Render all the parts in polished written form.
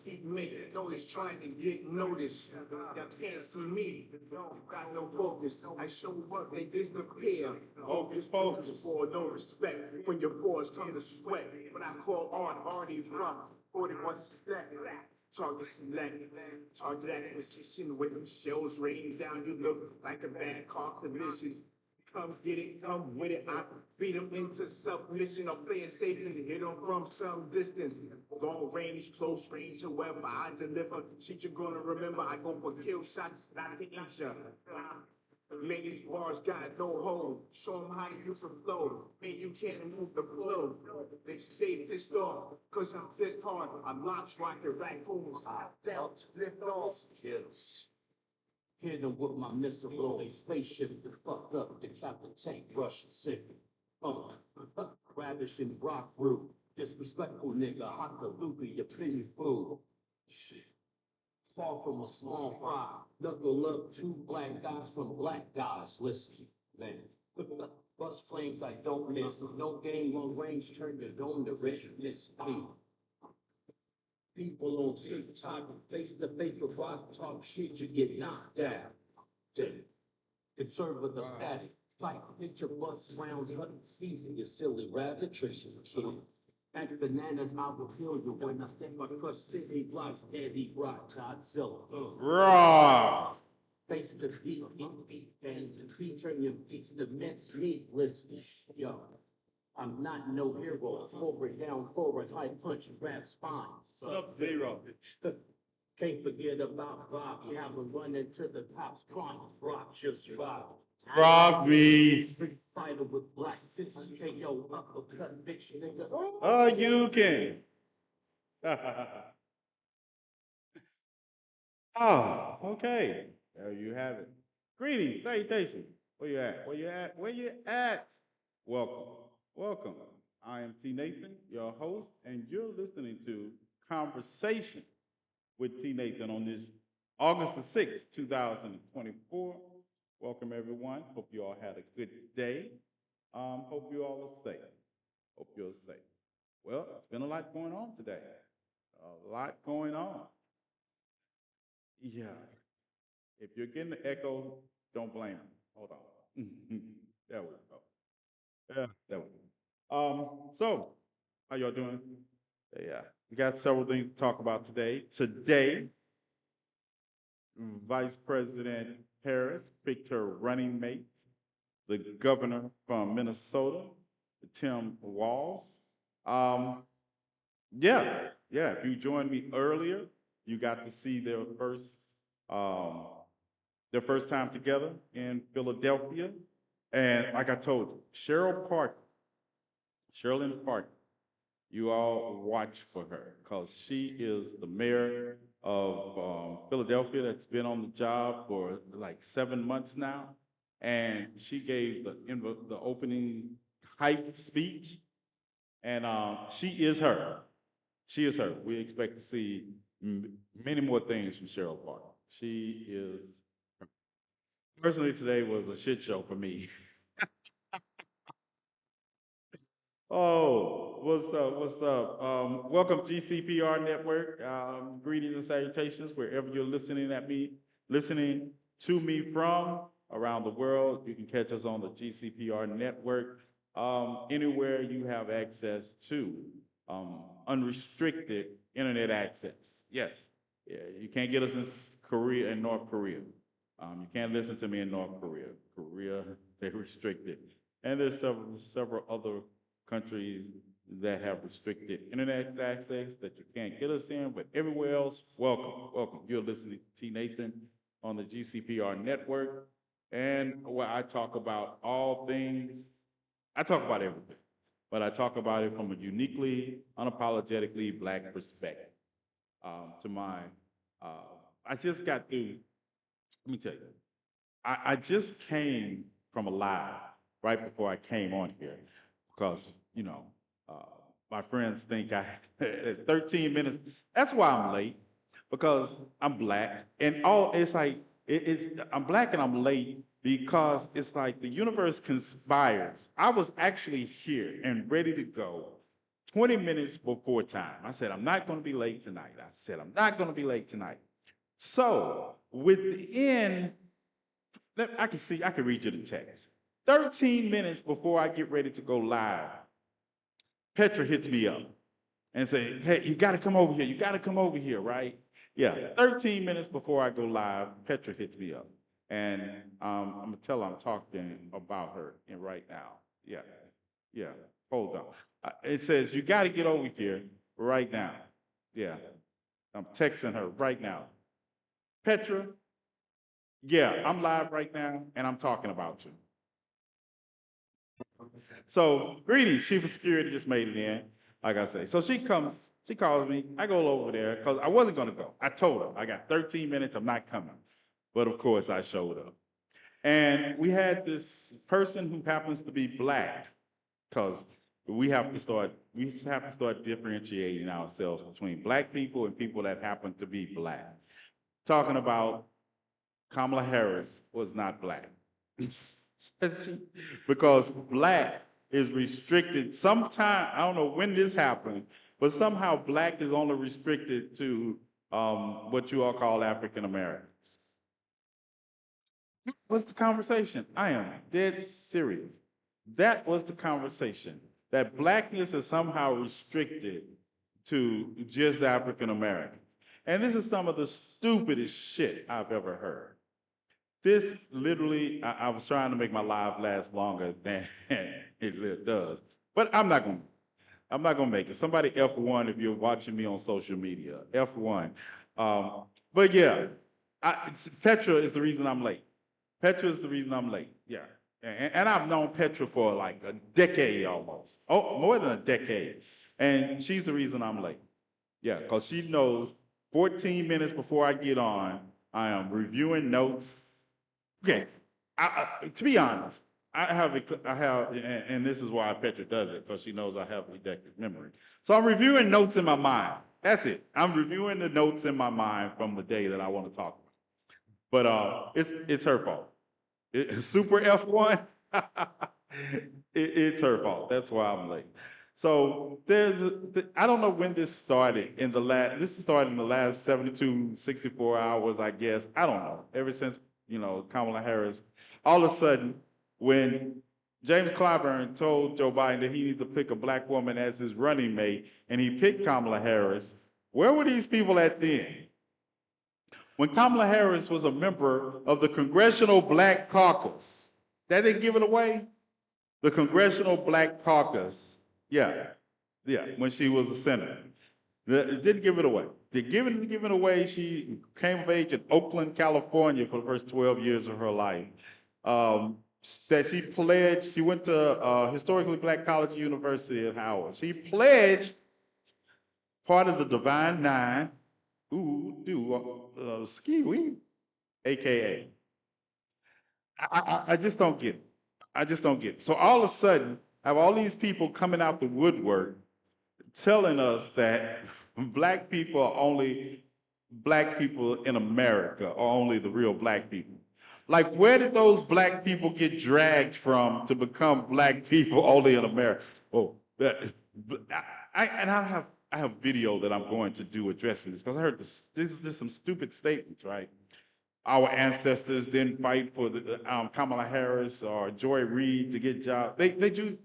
keep making noise, trying to get noticed. Y'all can't see me, got no focus. I show up, they disappear. Hocus pocus for no respect. When your boys come to sweat, when I call on Artie Rock, 41 step. Target select, target acquisition. When the shells rain down, you look like a bad car collision. Come get it, come with it. I beat them into submission. I'm playing safe and hit them from some distance. Long range, close range, however I deliver. Shit, you're gonna remember. I go for kill shots, not to eat ya. Man, these bars got no hold. Show them how to use the flow. Man, you can't move the flow. They stay pissed off, cause I'm pissed hard. I'm not rocking raccoons. Dealt, lift off. Kills. Hit him with my missile rolling spaceship to fuck up, decapitate Russian city. Ravishing rock root, disrespectful nigga, hakaluka, you penny fool. Shit. Far from a small fry, knuckle up two black guys from black guys. Listen, man. Bust flames I don't miss, no game long range, turn your dome to red, miss me. People on TikTok, face to face with rock talk shit, you get knocked out. Dead. Conservative addict, fight, picture bus rounds, hunting season, you silly rabbit, Trisha kid. And bananas, I will kill you when I step across city blocks, Eddie Rock, Godzilla. Raw. Face the beat, and the tree turn your piece to mince meat, listen, yo. I'm not no hero, forward, down, forward, high punch, grab spine. Sub-Zero. Can't forget about Bob, you have a run into the cops crying, Rock just robbed. Rob me. Street fighter with black 50 KO uppercut, bitch nigga. Oh, you can. Oh, okay. There you have it. Greetings, salutations. Where you at? Where you at? Where you at? Welcome. Welcome. I am TNathan, your host, and you're listening to Conversation with TNathan on this August the 6th, 2024. Welcome, everyone. Hope you all had a good day. Hope you all are safe. Hope you're safe. Well, it's been a lot going on today. A lot going on. Yeah. If you're getting the echo, don't blame me. Hold on. There we go. Yeah, there we go. So how y'all doing? Yeah, we got several things to talk about today. Today, Vice President Harris picked her running mate, the governor from Minnesota, Tim Walz. Yeah. If you joined me earlier, you got to see um, their first time together in Philadelphia. And like I told you, Sherilyn Parker, you all watch for her because she is the mayor of Philadelphia that's been on the job for like 7 months now. And she gave the opening hype speech. And she is her. She is her. We expect to see many more things from Cheryl Parker. She is her. Personally, today was a shit show for me. Oh, what's up? What's up? Welcome GCPR Network. Greetings and salutations wherever you're listening to me from around the world. You can catch us on the GCPR Network. Anywhere you have access to unrestricted internet access. Yes, yeah, you can't get us in Korea and North Korea. You can't listen to me in North Korea. Korea, they restricted, and there's several other countries that have restricted internet access that you can't get us in, but everywhere else, welcome. You're listening to TNathan on the GCPR network, and where I talk about all things, I talk about everything, but I talk about it from a uniquely, unapologetically Black perspective. To my, I just got through, let me tell you, I just came from a live right before I came on here because, uh, my friends think I, 13 minutes, that's why I'm late, because I'm Black. And it's like, I'm Black and I'm late because it's like the universe conspires. I was actually here and ready to go 20 minutes before time. I said, I'm not going to be late tonight. I said, I'm not going to be late tonight. So within, I can read you the text. 13 minutes before I get ready to go live, Petra hits me up and say, hey, you got to come over here. You got to come over here, right? Yeah, 13 minutes before I go live, Petra hits me up. And I'm going to tell her I'm talking about her right now. Yeah, yeah, hold on. It says, you got to get over here right now. Yeah, I'm texting her right now. Petra, yeah, I'm live right now, and I'm talking about you. So, greetings, Chief of Security just made it in, like I say. So she calls me, I go over there, because I wasn't going to go. I told her, I got 13 minutes, I'm not coming. But of course, I showed up. And we had this person who happens to be black, because we have to start differentiating ourselves between black people and people that happen to be black. Talking about Kamala Harris was not black. Because black is restricted. Sometime, I don't know when this happened, but somehow black is only restricted to what you all call African Americans. What's the conversation? I am dead serious. That was the conversation. That blackness is somehow restricted to just African Americans. And this is some of the stupidest shit I've ever heard. This literally, I was trying to make my live last longer than it does, but I'm not gonna make it. Somebody F1 if you're watching me on social media, F1. But yeah, Petra is the reason I'm late. Petra is the reason I'm late. Yeah, and I've known Petra for like a decade almost. Oh, more than a decade, and she's the reason I'm late. Yeah, because she knows 14 minutes before I get on, I am reviewing notes. Okay, to be honest, I have, and this is why Petra does it, because she knows I have reductive memory. So I'm reviewing notes in my mind. That's it. I'm reviewing the notes in my mind from the day that I want to talk about. But it's her fault. Super F1, it's her fault. That's why I'm late. So I don't know when this started this started in the last 72, 64 hours, I guess. I don't know. Ever since, Kamala Harris, all of a sudden, when James Clyburn told Joe Biden that he needs to pick a black woman as his running mate, and he picked Kamala Harris, where were these people at then? When Kamala Harris was a member of the Congressional Black Caucus, that didn't give it away? The Congressional Black Caucus, yeah, when she was a senator. It didn't give it away. To give it away, she came of age in Oakland, California for the first 12 years of her life. That she went to historically black college, University of Howard. She pledged part of the Divine Nine, ski, AKA. I just don't get it. I just don't get it. So all of a sudden, I have all these people coming out the woodwork telling us that black people are only black people in America, or only the real black people. Like, where did those black people get dragged from to become black people only in America? Oh, I have video that I'm going to do addressing this, because I heard this some stupid statements, right? Our ancestors didn't fight for Kamala Harris or Joy Reid to get jobs. They do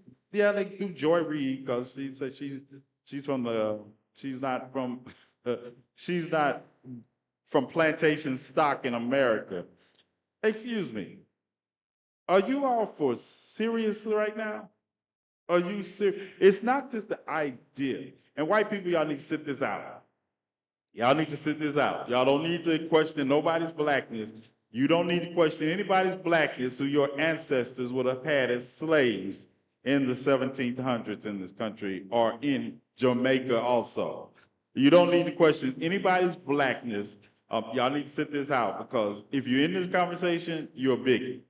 Joy Reid because she said she's not from plantation stock in America. Excuse me. Are you all for serious right now? Are you serious? It's not just the idea. And white people, y'all need to sit this out. Y'all need to sit this out. Y'all don't need to question nobody's blackness. You don't need to question anybody's blackness who your ancestors would have had as slaves in the 1700s in this country, or in Jamaica also. You don't need to question anybody's blackness. Y'all need to sit this out, because if you're in this conversation, you're a bigot.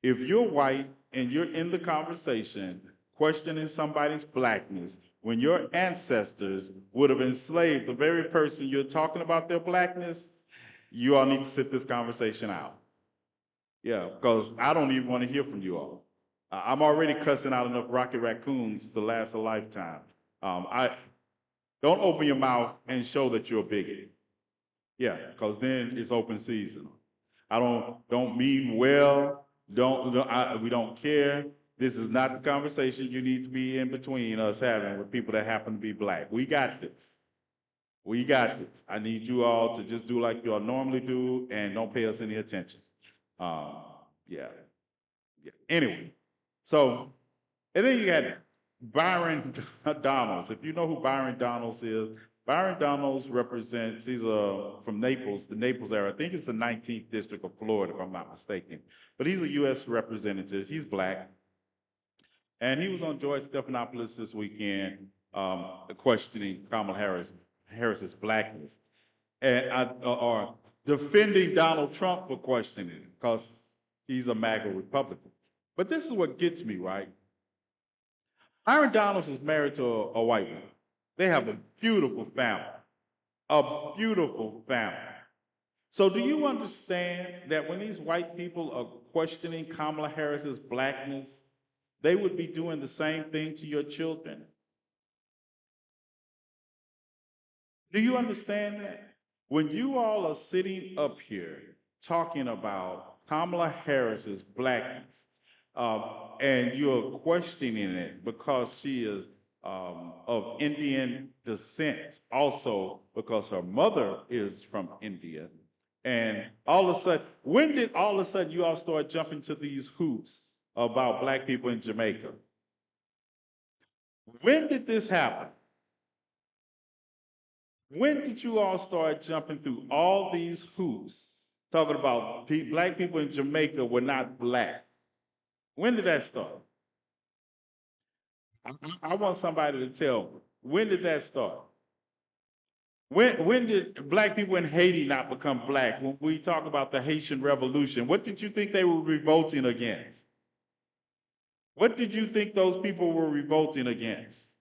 If you're white and you're in the conversation questioning somebody's blackness, when your ancestors would have enslaved the very person you're talking about their blackness, you all need to sit this conversation out. Yeah, because I don't even want to hear from you all. I'm already cussing out enough Rocket Raccoons to last a lifetime. I don't open your mouth and show that you're a bigot. Yeah, because then it's open season. I don't mean well. We don't care. This is not the conversation you need to be in between us having with people that happen to be black. We got this. We got this. I need you all to just do like you all normally do and don't pay us any attention. Yeah. Anyway, so, and then you got Byron Donalds. If you know who Byron Donalds is, Byron Donalds represents, he's from Naples, the Naples area. I think it's the 19th district of Florida, if I'm not mistaken. But he's a U.S. representative. He's black. And he was on George Stephanopoulos this weekend questioning Kamala Harris's blackness. Or defending Donald Trump for questioning it because he's a MAGA Republican. But this is what gets me, right? Byron Donalds is married to a white woman. They have a beautiful family. A beautiful family. So do you understand that when these white people are questioning Kamala Harris's blackness, they would be doing the same thing to your children? Do you understand that? When you all are sitting up here talking about Kamala Harris's blackness, and you're questioning it because she is of Indian descent, also because her mother is from India, and all of a sudden, when did all of a sudden you all start jumping to these hoops about black people in Jamaica? When did this happen? When did you all start jumping through all these hoops talking about black people in Jamaica were not black? When did that start? I want somebody to tell me. When did that start? When did black people in Haiti not become black? When we talk about the Haitian Revolution, what did you think they were revolting against? What did you think those people were revolting against?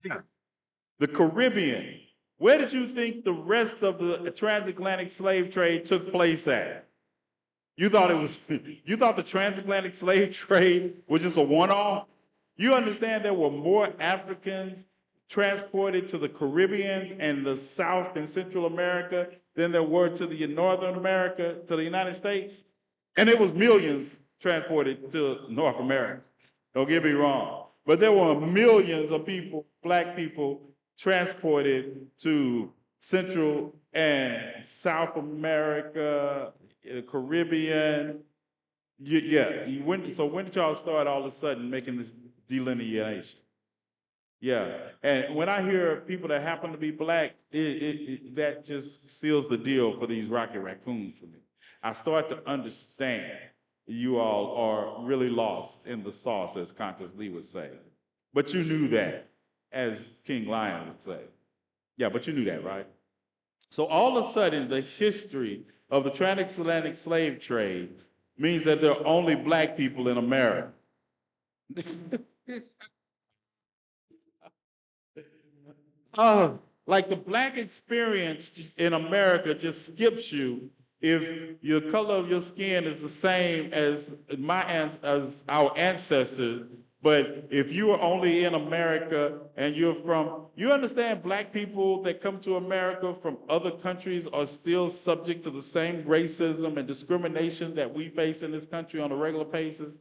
The Caribbean. Where did you think the rest of the transatlantic slave trade took place at? You thought the transatlantic slave trade was just a one-off? You understand there were more Africans transported to the Caribbean and the South and Central America than there were to the Northern America, to the United States? And it was millions transported to North America. Don't get me wrong. But there were millions of people, black people, transported to Central and South America, Caribbean. So when did y'all start all of a sudden making this delineation? Yeah, and when I hear people that happen to be black, that just seals the deal for these Rocky Raccoons for me. I start to understand you all are really lost in the sauce, as Constance Lee would say. But you knew that, as King Lion would say. Yeah, but you knew that, right? So all of a sudden, the history of the transatlantic slave trade means that there are only black people in America. Like the black experience in America just skips you if your color of your skin is the same as as our ancestors. But if you are only in America and you understand black people that come to America from other countries are still subject to the same racism and discrimination that we face in this country on a regular basis?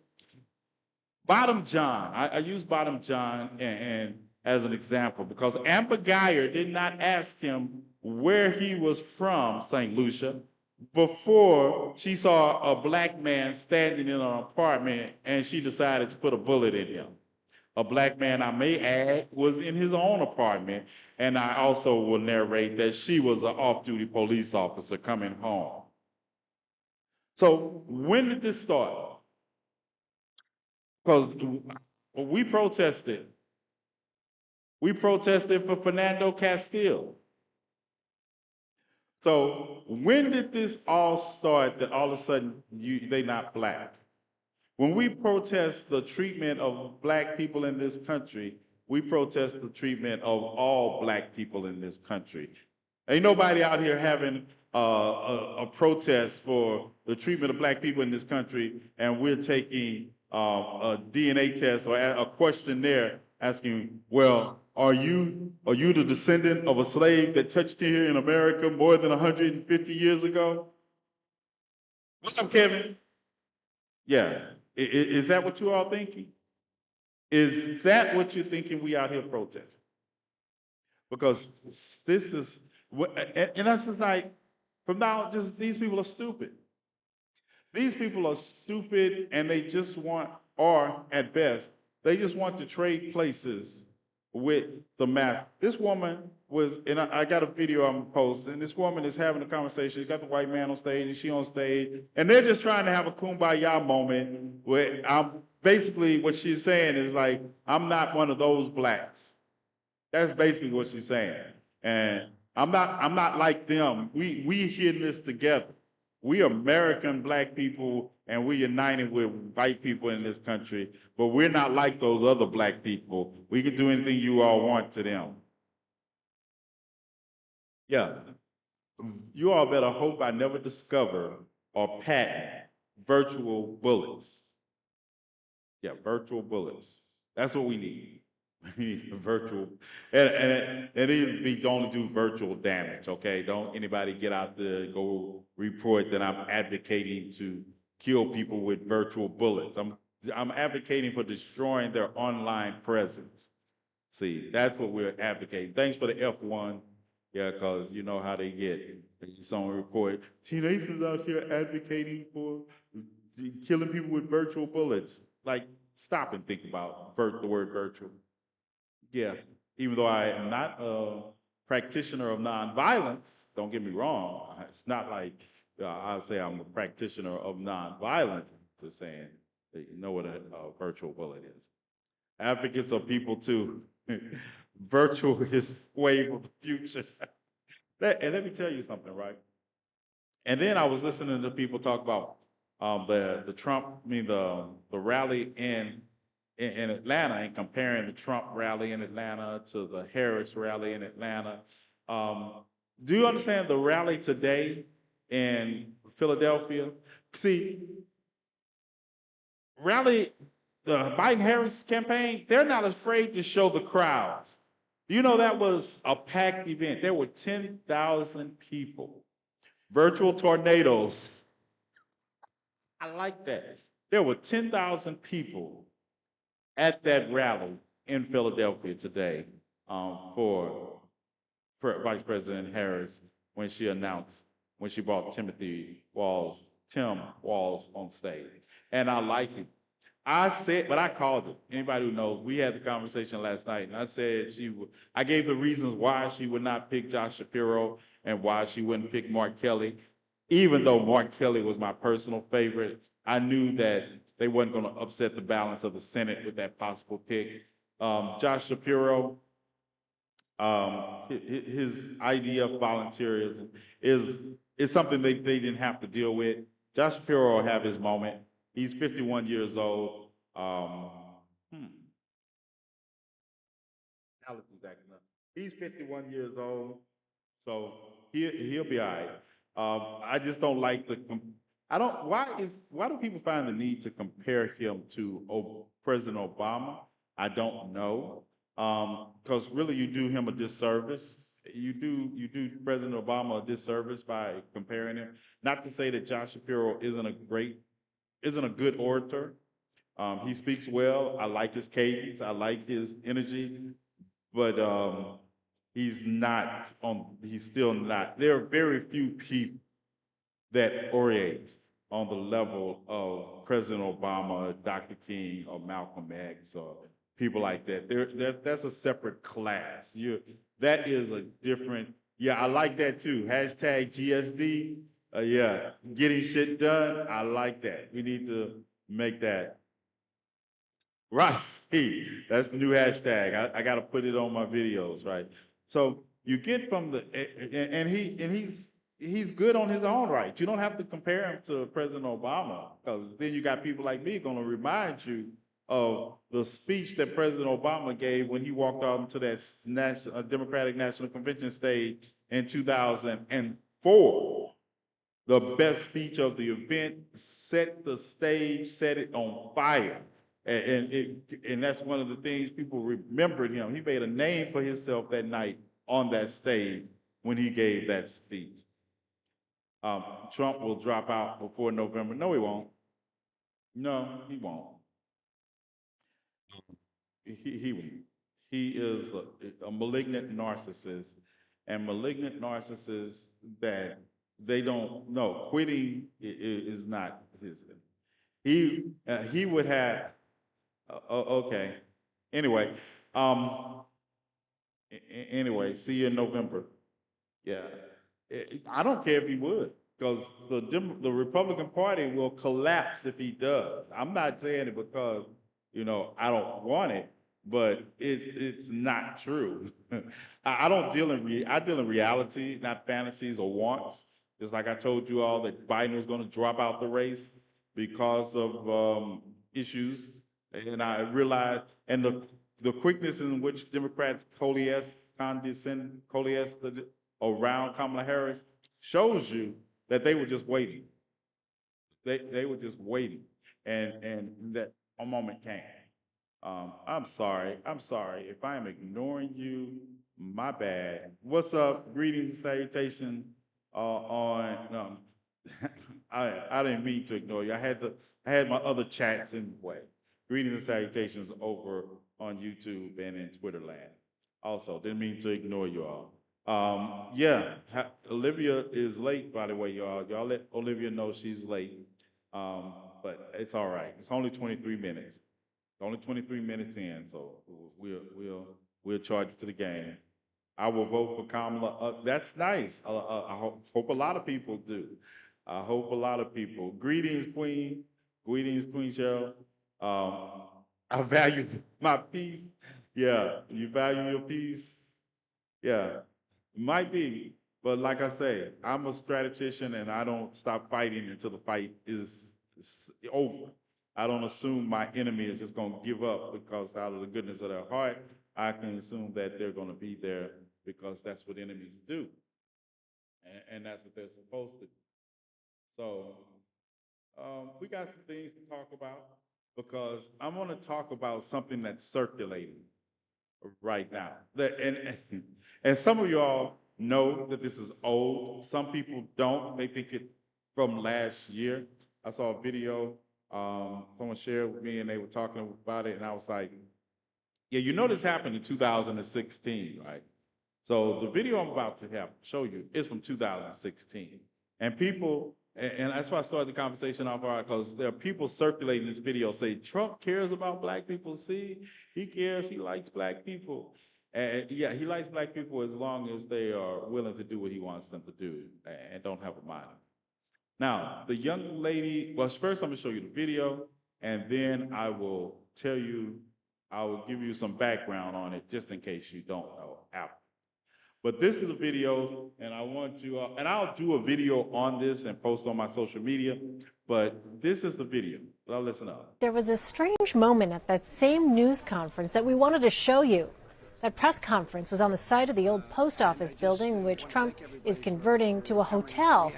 Bottom John, I use Bottom John and as an example because Amber Geyer did not ask him where he was from, St. Lucia, before she saw a black man standing in an apartment and she decided to put a bullet in him. A black man, I may add, was in his own apartment, and I also will narrate that she was an off-duty police officer coming home. So when did this start? Because we protested. We protested for Fernando Castile. So when did this all start that all of a sudden they not black? When we protest the treatment of black people in this country, we protest the treatment of all black people in this country. Ain't nobody out here having a protest for the treatment of black people in this country, and we're taking a DNA test or a questionnaire asking, well, are you the descendant of a slave that touched here in America more than 150 years ago? What's up, Kevin? Yeah. Is that what you all thinking? Is that what you're thinking we out here protesting? Because this is, and that's just like, from now, just these people are stupid. These people are stupid and they just want, or at best, they just want to trade places with the math. This woman was, and I got a video I'm posting. This woman is having a conversation. You got the white man on stage and she on stage, and they're just trying to have a kumbaya moment where I'm basically what she's saying is like, I'm not one of those blacks. That's basically what she's saying. And I'm not like them. We here in this together. We American black people and we're united with white people in this country, but we're not like those other black people. We can do anything you all want to them. Yeah. You all better hope I never discover or patent virtual bullets. Yeah, virtual bullets. That's what we need. We need virtual, and it needs to be don't do virtual damage, okay? Don't anybody get out there go report that I'm advocating to kill people with virtual bullets. I'm advocating for destroying their online presence. See, that's what we're advocating. Thanks for the F1. Yeah, because you know how they get. Someone report, TNathan's out here advocating for killing people with virtual bullets. Like, stop and think about the word virtual. Yeah, even though I am not a practitioner of nonviolence, don't get me wrong. It's not like I'll say I'm a practitioner of nonviolence. Just saying, that you know what a virtual bullet is. Advocates are people too. Virtual is wave of the future. And let me tell you something, right? And then I was listening to people talk about the Trump, the rally in Atlanta and comparing the Trump rally in Atlanta to the Harris rally in Atlanta. Do you understand the rally today in Philadelphia? See, the Biden-Harris campaign, they're not afraid to show the crowds. You know, that was a packed event. There were 10,000 people. Virtual tornadoes. I like that. There were 10,000 people at that rally in Philadelphia today for Vice President Harris when she brought Tim Walz on stage. And I like it. But I called it. Anybody who knows, we had the conversation last night, and I said I gave the reasons why she would not pick Josh Shapiro and why she wouldn't pick Mark Kelly. Even though Mark Kelly was my personal favorite, I knew that they wasn't going to upset the balance of the Senate with that possible pick. Josh Shapiro, his idea of volunteerism is something they didn't have to deal with. Josh Shapiro will have his moment. He's 51 years old. Alex is acting up. He's 51 years old, so he'll be all right. I just don't like I don't. Why do people find the need to compare him to President Obama? I don't know. Because really, you do him a disservice. You do President Obama a disservice by comparing him. Not to say that Josh Shapiro isn't a good orator. He speaks well. I like his cadence. I like his energy, but he's still not. There are very few people that orate on the level of President Obama, Dr. King, or Malcolm X, or people like that. That's a separate class. That is a different. Yeah, I like that too. Hashtag GSD. Yeah, getting shit done. I like that. We need to make that right. That's the new hashtag. I got to put it on my videos, right? So you get from and he's good on his own right. You don't have to compare him to President Obama, because then you got people like me going to remind you of the speech that President Obama gave when he walked out into that Democratic National Convention stage in 2004. The best speech of the event, set the stage, set it on fire. And that's one of the things people remembered him. He made a name for himself that night on that stage when he gave that speech. Trump will drop out before November. No, he won't. No, he won't. He won't. He is a malignant narcissist, and malignant narcissists that they don't know. Quitting is not his. He would have. Okay. Anyway, anyway, see you in November. Yeah, I don't care if he would, because the Republican Party will collapse if he does. I'm not saying it because I don't want it, but it's not true. I don't deal in I deal in reality, not fantasies or wants. Just like I told you all that Biden was going to drop out the race because of issues, and I realized, and the quickness in which Democrats coalesce around Kamala Harris shows you that they were just waiting. They were just waiting, and that a moment came. I'm sorry. I'm sorry if I am ignoring you. My bad. What's up? Greetings and salutations. I didn't mean to ignore you. I had my other chats in the way. Greetings and salutations over on YouTube and in Twitter land. Also, didn't mean to ignore you all. Yeah, Olivia is late, by the way, y'all. Y'all let Olivia know she's late. But it's all right. It's only 23 minutes. Only 23 minutes in, so we'll charge it to the game. I will vote for Kamala. That's nice. I hope a lot of people do. I hope a lot of people. Greetings, Queen. Greetings, Queen Cheryl. I value my peace. Yeah, you value your peace. Yeah, might be, but like I say, I'm a strategician, and I don't stop fighting until the fight is over. I don't assume my enemy is just going to give up because out of the goodness of their heart. I can assume that they're going to be there because that's what enemies do, and that's what they're supposed to do. So we got some things to talk about because I'm going to talk about something that's circulating right now. And some of y'all know that this is old. Some people don't. They think it from last year. I saw a video someone shared with me, and they were talking about it, and I was like, yeah, this happened in 2016, right? So the video I'm about to show you is from 2016. And people, and that's why I started the conversation off, because there are people circulating this video say, Trump cares about black people. See, he cares, he likes black people. And yeah, he likes black people as long as they are willing to do what he wants them to do and don't have a mind. Now, the young lady, well, first I'm gonna show you the video, and then I will give you some background on it just in case you don't know after. But this is a video, and I want you, and I'll do a video on this and post on my social media, but this is the video. Well, listen up. There was a strange moment at that same news conference that we wanted to show you. That press conference was on the site of the old post office building, which Trump is converting to a hotel.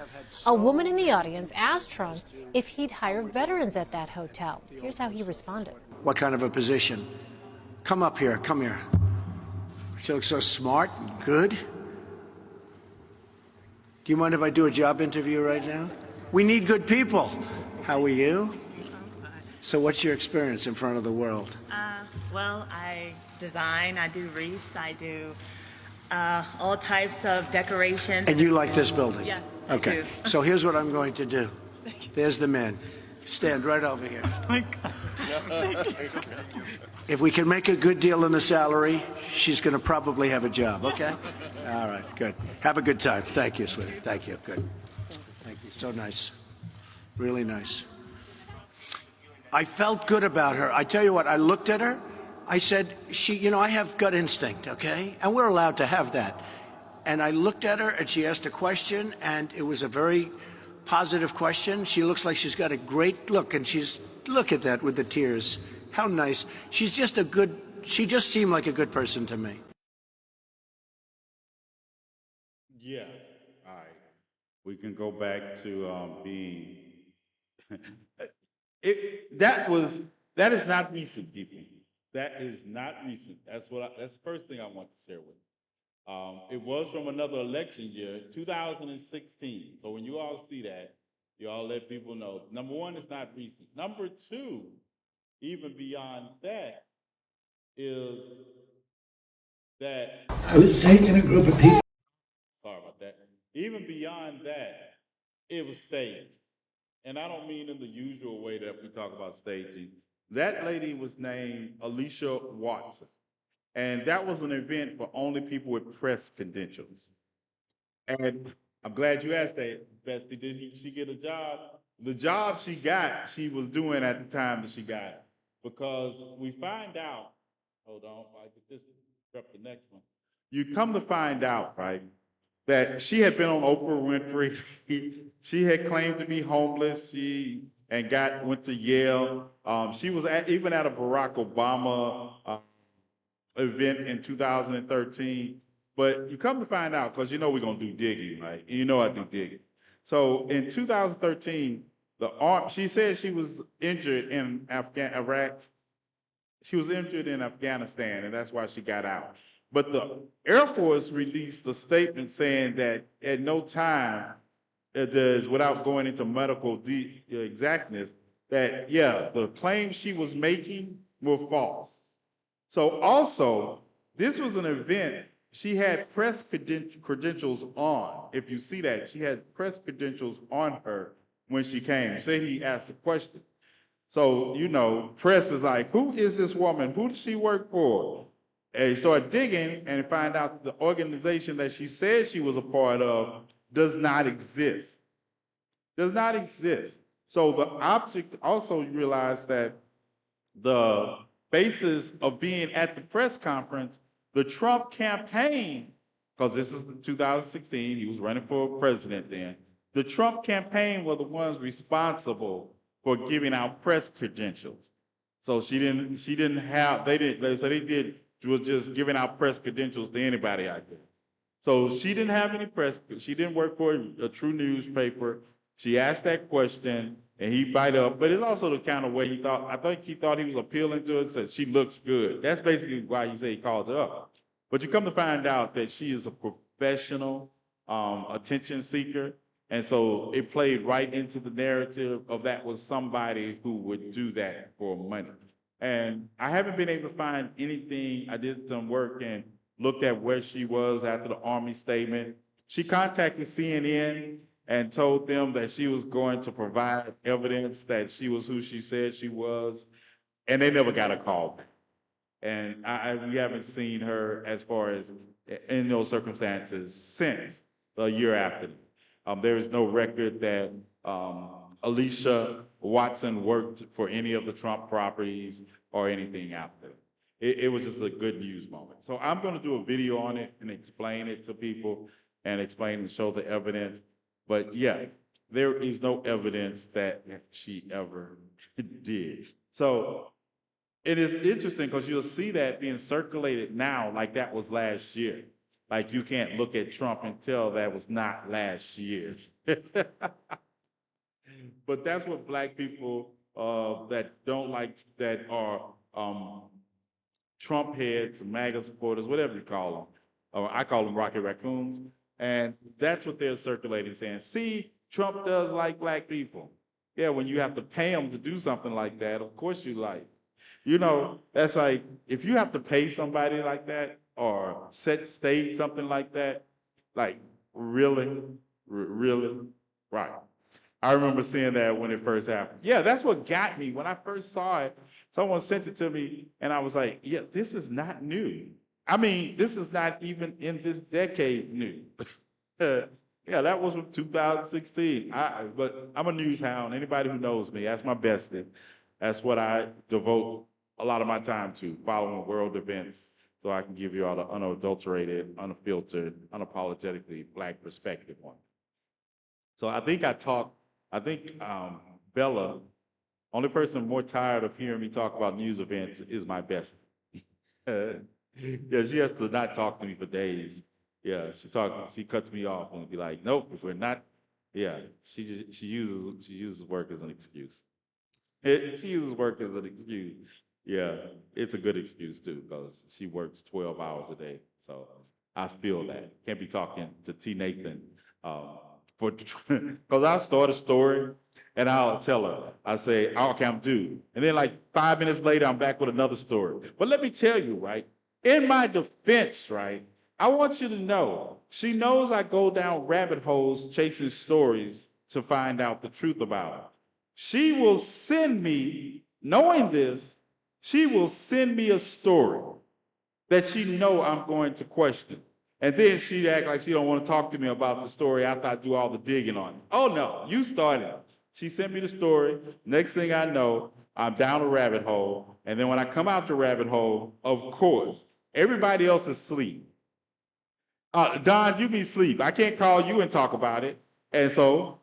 A woman in the audience asked Trump if he'd hire veterans at that hotel. Here's how he responded. What kind of a position? Come up here, come here. She looks so smart and good. Do you mind if I do a job interview right now? We need good people. How are you? So what's your experience in front of the world? Well, I design, I do wreaths, I do all types of decorations. And you like this building? Yes, okay. I do. So here's what I'm going to do. There's the man. Stand right over here. Oh my God. If we can make a good deal in the salary, she's going to probably have a job, okay? All right, good. Have a good time. Thank you, sweetie. Thank you. Good. Thank you. So nice. Really nice. I felt good about her. I tell you what, I looked at her. I said, I have gut instinct, okay? And we're allowed to have that. And I looked at her, and she asked a question, and it was a very positive question. She looks like she's got a great look, and look at that with the tears. How nice. She just seemed like a good person to me. Yeah. All right. We can go back to being. That That is not recent, people. That is not recent. That's that's the first thing I want to share with you. It was from another election year, 2016. So when you all see that, you all let people know. Number one, it's not recent. Number two, even beyond that, is that I was taking a group of people. sorry about that. Even beyond that, it was staged. And I don't mean in the usual way that we talk about staging. That lady was named Alicia Watson. And that was an event for only people with press credentials. And I'm glad you asked that, Bestie. She get a job? The job she got, she was doing at the time that she got it. Because we find out, hold on, I get this prep the next one. You come to find out, right, that she had been on Oprah Winfrey. She had claimed to be homeless. She and went to Yale. She was even at a Barack Obama event in 2013. But you come to find out, because you know we're gonna do digging, right? You know I do digging. So in 2013, she said she was injured in Iraq. She was injured in Afghanistan, and that's why she got out. But the Air Force released a statement saying that at no time, without going into medical exactness, that yeah, the claims she was making were false. So also, this was an event, she had press credentials on. If you see that, she had press credentials on her when she came. Say he asked a question. So, you know, press is like, who is this woman? Who does she work for? And he started digging and find out the organization that she said she was a part of does not exist. Does not exist. So the object also realized that the basis of being at the press conference, the Trump campaign, because this is 2016, he was running for president then. The Trump campaign were the ones responsible for giving out press credentials. So they was just giving out press credentials to anybody out there. So she didn't have any press, she didn't work for a true newspaper. She asked that question and he bite up, but it's also the kind of way I think he thought he was appealing to her, said she looks good. That's basically why he said he called her up. But you come to find out that she is a professional attention seeker. And so it played right into the narrative of that was somebody who would do that for money. And I haven't been able to find anything. I did some work and looked at where she was after the Army statement. She contacted CNN and told them that she was going to provide evidence that she was who she said she was, and they never got a call back. And we haven't seen her as far as in those circumstances since the year after. There is no record that Alicia Watson worked for any of the Trump properties or anything out there. It was just a good news moment. So I'm going to do a video on it and explain it to people and explain and show the evidence. But yeah, there is no evidence that she ever did. So it is interesting because you'll see that being circulated now like that was last year. Like you can't look at Trump and tell that was not last year. But that's what black people that don't like, that are Trump heads, MAGA supporters, whatever you call them, or I call them Rocket Raccoons. And that's what they're circulating, saying, see, Trump does like black people. Yeah, when you have to pay him to do something like that, of course you like. You know, that's like, if you have to pay somebody like that or set stage something like that, like, really? Really? Right. I remember seeing that when it first happened. Yeah, that's what got me. When I first saw it, someone sent it to me, and I was like, yeah, this is not new. I mean, this is not even in this decade new. Yeah, that was from 2016. But I'm a news hound. Anybody who knows me, that's my bestie. That's what I devote a lot of my time to, following world events, so I can give you all the unadulterated, unfiltered, unapologetically black perspective on it. So I think Bella, only person more tired of hearing me talk about news events is my bestie. Yeah, she has to not talk to me for days. Yeah, she cuts me off and be like, nope, if we're not, yeah, she uses work as an excuse. She uses work as an excuse. Yeah, it's a good excuse too, because she works 12 hours a day. So I feel that. Can't be talking to TNathan. Because I start a story and I'll tell her, I say, okay, I'm due. And then like 5 minutes later, I'm back with another story. But let me tell you, right, in my defense, right, I want you to know, she knows I go down rabbit holes chasing stories to find out the truth about her. She will send me, knowing this, she will send me a story that she know I'm going to question. And then she'd act like she don't want to talk to me about the story after I do all the digging on it. Oh no, you started. She sent me the story. Next thing I know, I'm down a rabbit hole. And then when I come out the rabbit hole, of course, everybody else is asleep. Don, you be asleep. I can't call you and talk about it. And so,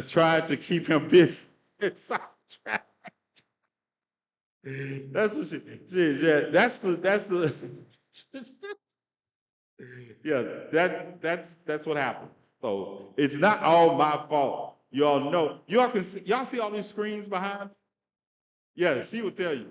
trying to keep him busy. That's what yeah, that's the yeah, that's what happens. So it's not all my fault. You all know. Y'all see all these screens behind? Yeah, she will tell you.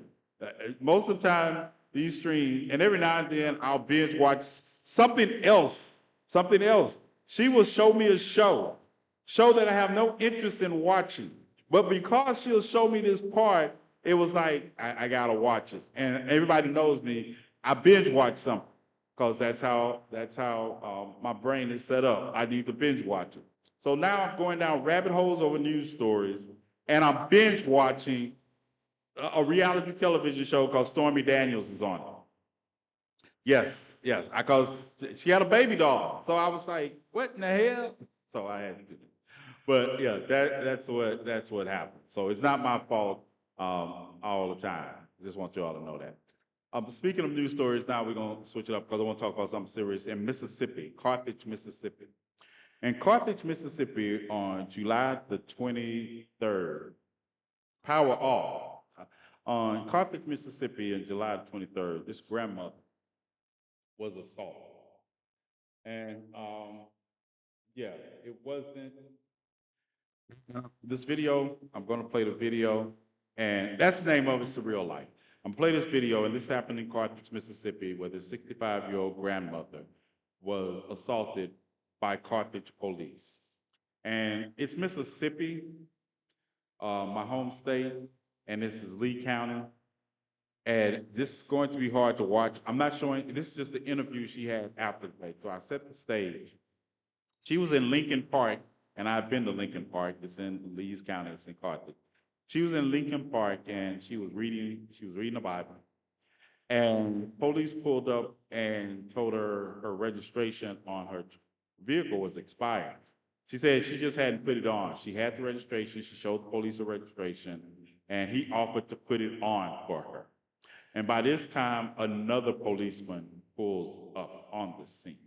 Most of the time, these streams, and every now and then I'll binge watch something else. Something else. She will show me a show that I have no interest in watching. But because she'll show me this part, it was like, I gotta watch it. And everybody knows me, I binge watch something. Because that's how my brain is set up. I need to binge watch it. So now I'm going down rabbit holes over news stories, and I'm binge watching a reality television show called Stormy Daniels is on it. Yes, because she had a baby doll. So I was like, what in the hell? So I had to do that. But yeah, that's what happened. So it's not my fault all the time. Just want you all to know that. Speaking of news stories, now we're going to switch it up because I want to talk about something serious in Mississippi, Carthage, Mississippi. In Carthage, Mississippi, on July the 23rd, power off. On Carthage, Mississippi, on July the 23rd, this grandmother was assaulted. And yeah, it wasn't. This video, I'm going to play the video, and that's the name of it, Surreal Life. I'm gonna play this video, and this happened in Carthage, Mississippi, where the 65-year-old grandmother was assaulted by Carthage police. And it's Mississippi, my home state, and this is Lee County. And this is going to be hard to watch. I'm not showing, this is just the interview she had after the fact. So I set the stage. She was in Lincoln Park, and I've been to Lincoln Park. It's in Lees County, it's in Carthage. She was in Lincoln Park and she was reading the Bible. And police pulled up and told her her registration on her vehicle was expired. She said she just hadn't put it on. She had the registration, she showed the police the registration, and he offered to put it on for her. And by this time, another policeman pulls up on the scene.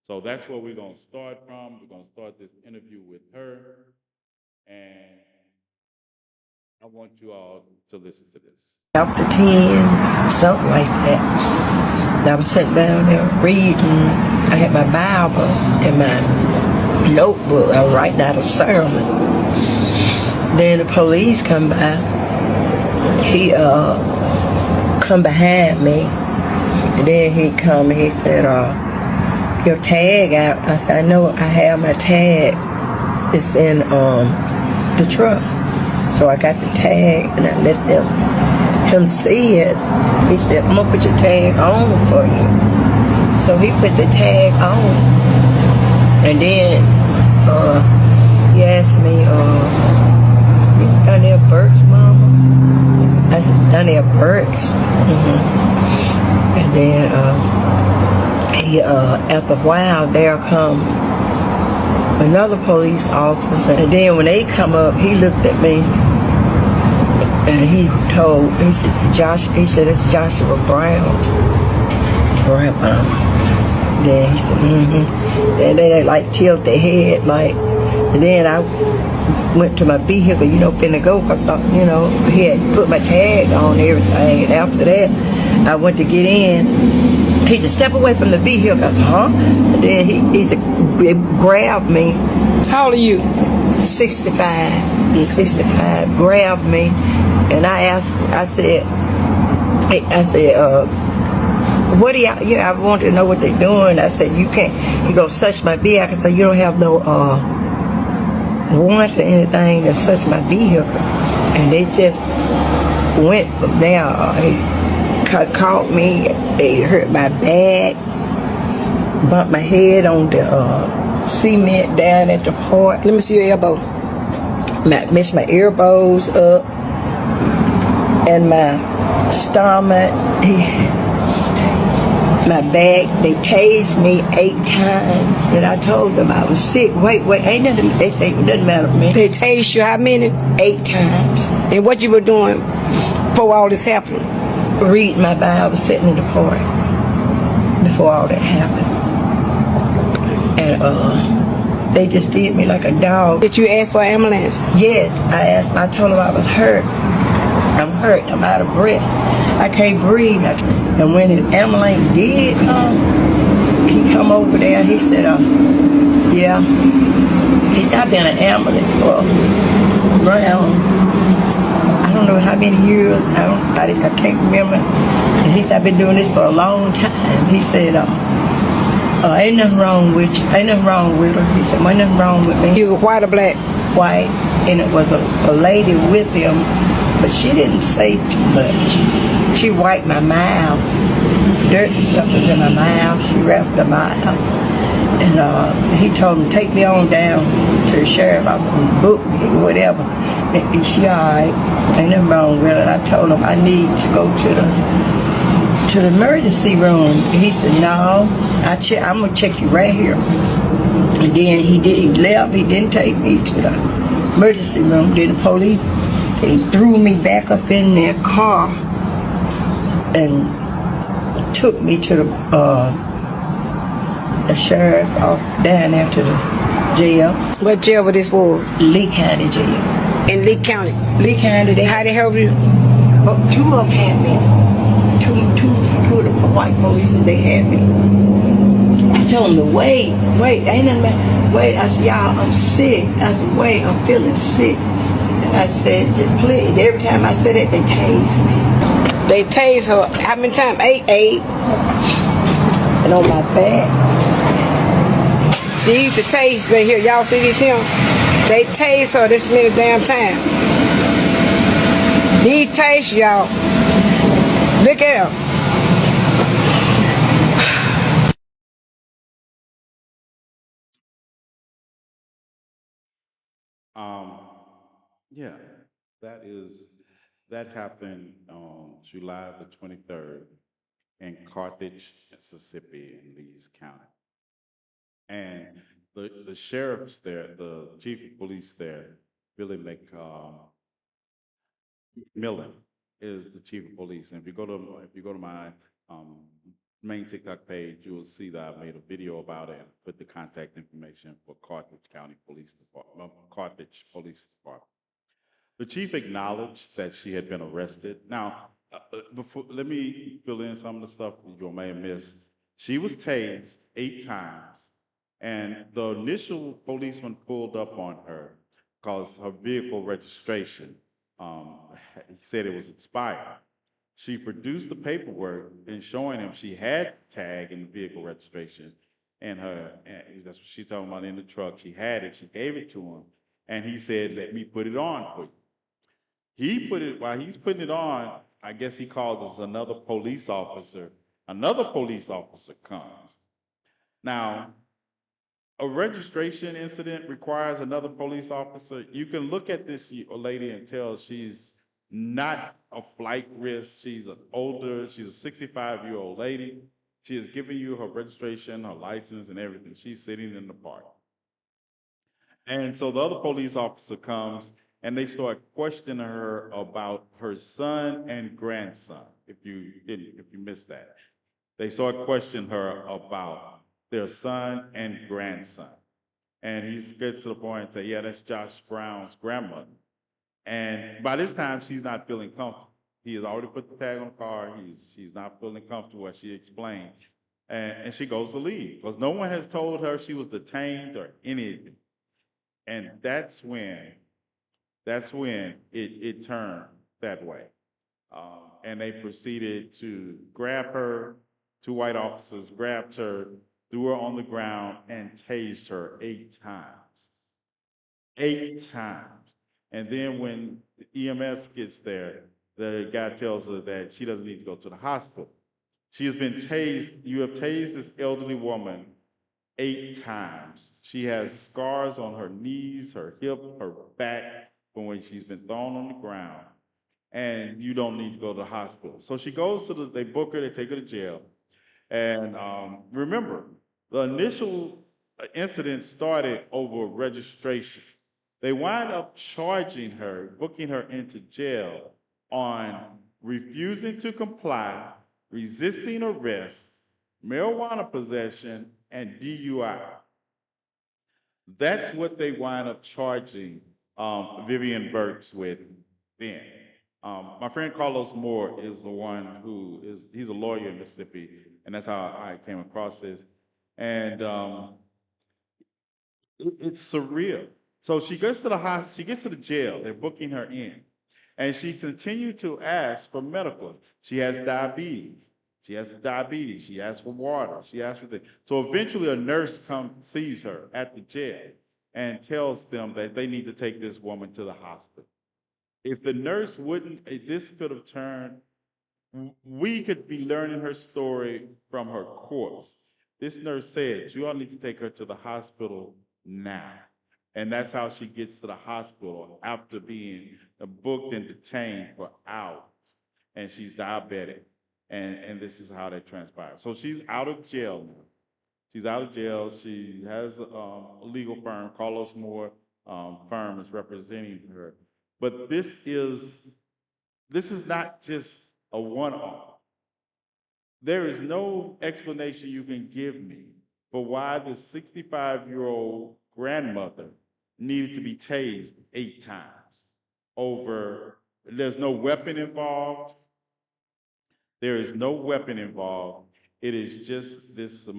So that's where we're gonna start from. We're gonna start this interview with her, and I want you all to listen to this. After 10, something like that. I was sitting down there reading. I had my Bible and my notebook. I was writing out a sermon. Then the police come by. He come behind me. And then he come and he said, your tag out. I said, I know I have my tag. It's in the truck. So I got the tag and I let him see it. He said, I'm gonna put your tag on for you. So he put the tag on. And then he asked me, you done there Burks, Mama? I said, done there Burks? And then he, after a while, there come another police officer, and then when they come up, he looked at me and he said, it's Joshua Brown. Then he said, and they like tilt their head, like, and then I went to my vehicle, finna go, cause, he had put my tag on and everything, and after that, I went to get in. He said, step away from the vehicle. I said, huh? And then he grabbed me. How old are you? 65 grabbed me, and I said, what do y'all, I want to know what they're doing. I said, you can't, you gonna search my vehicle. I said, you don't have no warrant or anything to search my vehicle. And they just went from there. He caught me, they hurt my back, bumped my head on the cement down at the port. Let me see your elbow. Messed my elbows up and my stomach, my back. They tased me 8 times, and I told them I was sick. Wait, ain't nothing. They say it doesn't matter to me. They tased you how many? 8 times. And what you were doing before all this happened? Reading my Bible, sitting in the park before all that happened. And they just did me like a dog. Did you ask for an ambulance? Yes, I told them I was hurt. I'm hurt, I'm out of breath. I can't breathe. And when the ambulance did come, he come over there, he said, yeah. He said, I've been an ambulance for around, I don't know how many years, I can't remember. And he said, I've been doing this for a long time. He said, ain't nothing wrong with you. Ain't nothing wrong with her. He said, ain't nothing wrong with me. You were white or black? White, and it was a lady with him, but she didn't say too much. She wiped my mouth. Dirt and stuff was in my mouth. She wrapped the mouth. And he told me, take me on down to the sheriff. I'm going to book me or whatever. And she, all right, ain't nothing wrong with it. I told him I need to go to the emergency room. He said, no, I'm going to check you right here. And then he left. He didn't take me to the emergency room. Then the police, they threw me back up in their car and took me to the sheriff's office down there to the jail. What jail was this for? Lee County Jail. In Lee County? Lee County. How they help you? 2 of them had me. Two of the white police, and they had me. I told them to wait, ain't nothing bad. Wait, I said, y'all, I'm sick. I said, wait, I'm feeling sick. And I said, just please. Every time I said it, they tased me. They tased her how many times? 8? 8. And on my back. They used to tase right here. Y'all see this here? They tased her this many damn times. These tase y'all. Look at her. Yeah, that happened on July the 23rd in Carthage, Mississippi, in Leeds County. And the sheriffs there, the chief of police there, Billy McMillan, is the chief of police. And if you go to my main TikTok page, you will see that I made a video about it and put the contact information for Carthage County Police Department, Carthage Police Department. The chief acknowledged that she had been arrested. Now, let me fill in some of the stuff you may have missed. She was tased 8 times, and the initial policeman pulled up on her because her vehicle registration, he said it was expired. She produced the paperwork and showing him she had tag in the vehicle registration, and that's what she told him in the truck. She had it. She gave it to him, and he said, "Let me put it on for you." While he's putting it on, I guess he calls us another police officer. Another police officer comes. Now, a registration incident requires another police officer. You can look at this lady and tell she's not a flight risk. She's a 65-year-old lady. She is giving you her registration, her license, and everything. She's sitting in the park. And so the other police officer comes and they start questioning her about her son and grandson. If you missed that, they start questioning her about their son and grandson. And he gets to the point and say, "Yeah, that's Josh Brown's grandmother." And by this time, she's not feeling comfortable. He has already put the tag on the car. She's not feeling comfortable, as she explained. And she goes to leave because no one has told her she was detained or anything. And that's when it turned that way. And they proceeded to grab her. Two white officers grabbed her, threw her on the ground, and tased her 8 times. 8 times. And then when the EMS gets there, the guy tells her that she doesn't need to go to the hospital. She has been tased. You have tased this elderly woman 8 times. She has scars on her knees, her hip, her back from when she's been thrown on the ground. And you don't need to go to the hospital. So she goes to they book her, they take her to jail. And remember, the initial incident started over registration. They wind up charging her, booking her into jail on refusing to comply, resisting arrest, marijuana possession, and DUI. That's what they wind up charging Vivian Burks with then. My friend Carlos Moore is the one he's a lawyer in Mississippi, and that's how I came across this. And it's surreal. So she gets to the hospital, she gets to the jail, they're booking her in. And she continued to ask for medicals. She has diabetes. She has diabetes. She asks for water. She asks for things. So eventually a nurse sees her at the jail and tells them that they need to take this woman to the hospital. If the nurse wouldn't, this could have turned, we could be learning her story from her corpse. This nurse said, you all need to take her to the hospital now. And that's how she gets to the hospital after being booked and detained for hours. And she's diabetic. And this is how that transpired. So she's out of jail now. She's out of jail. She has a legal firm, Carlos Moore firm is representing her. But this is not just a one-off. There is no explanation you can give me for why this 65-year-old grandmother needed to be tased 8 times there's no weapon involved. There is no weapon involved. It is just this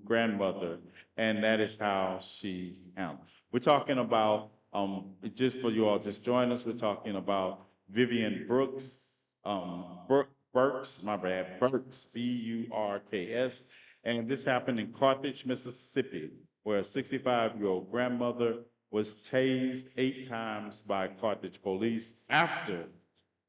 grandmother, and that is how she handled. We're talking about, just for you all, just join us, we're talking about Vivian Brooks, Burks, my bad, Burks, B-U-R-K-S. And this happened in Carthage, Mississippi, where a 65-year-old grandmother was tased 8 times by Carthage police after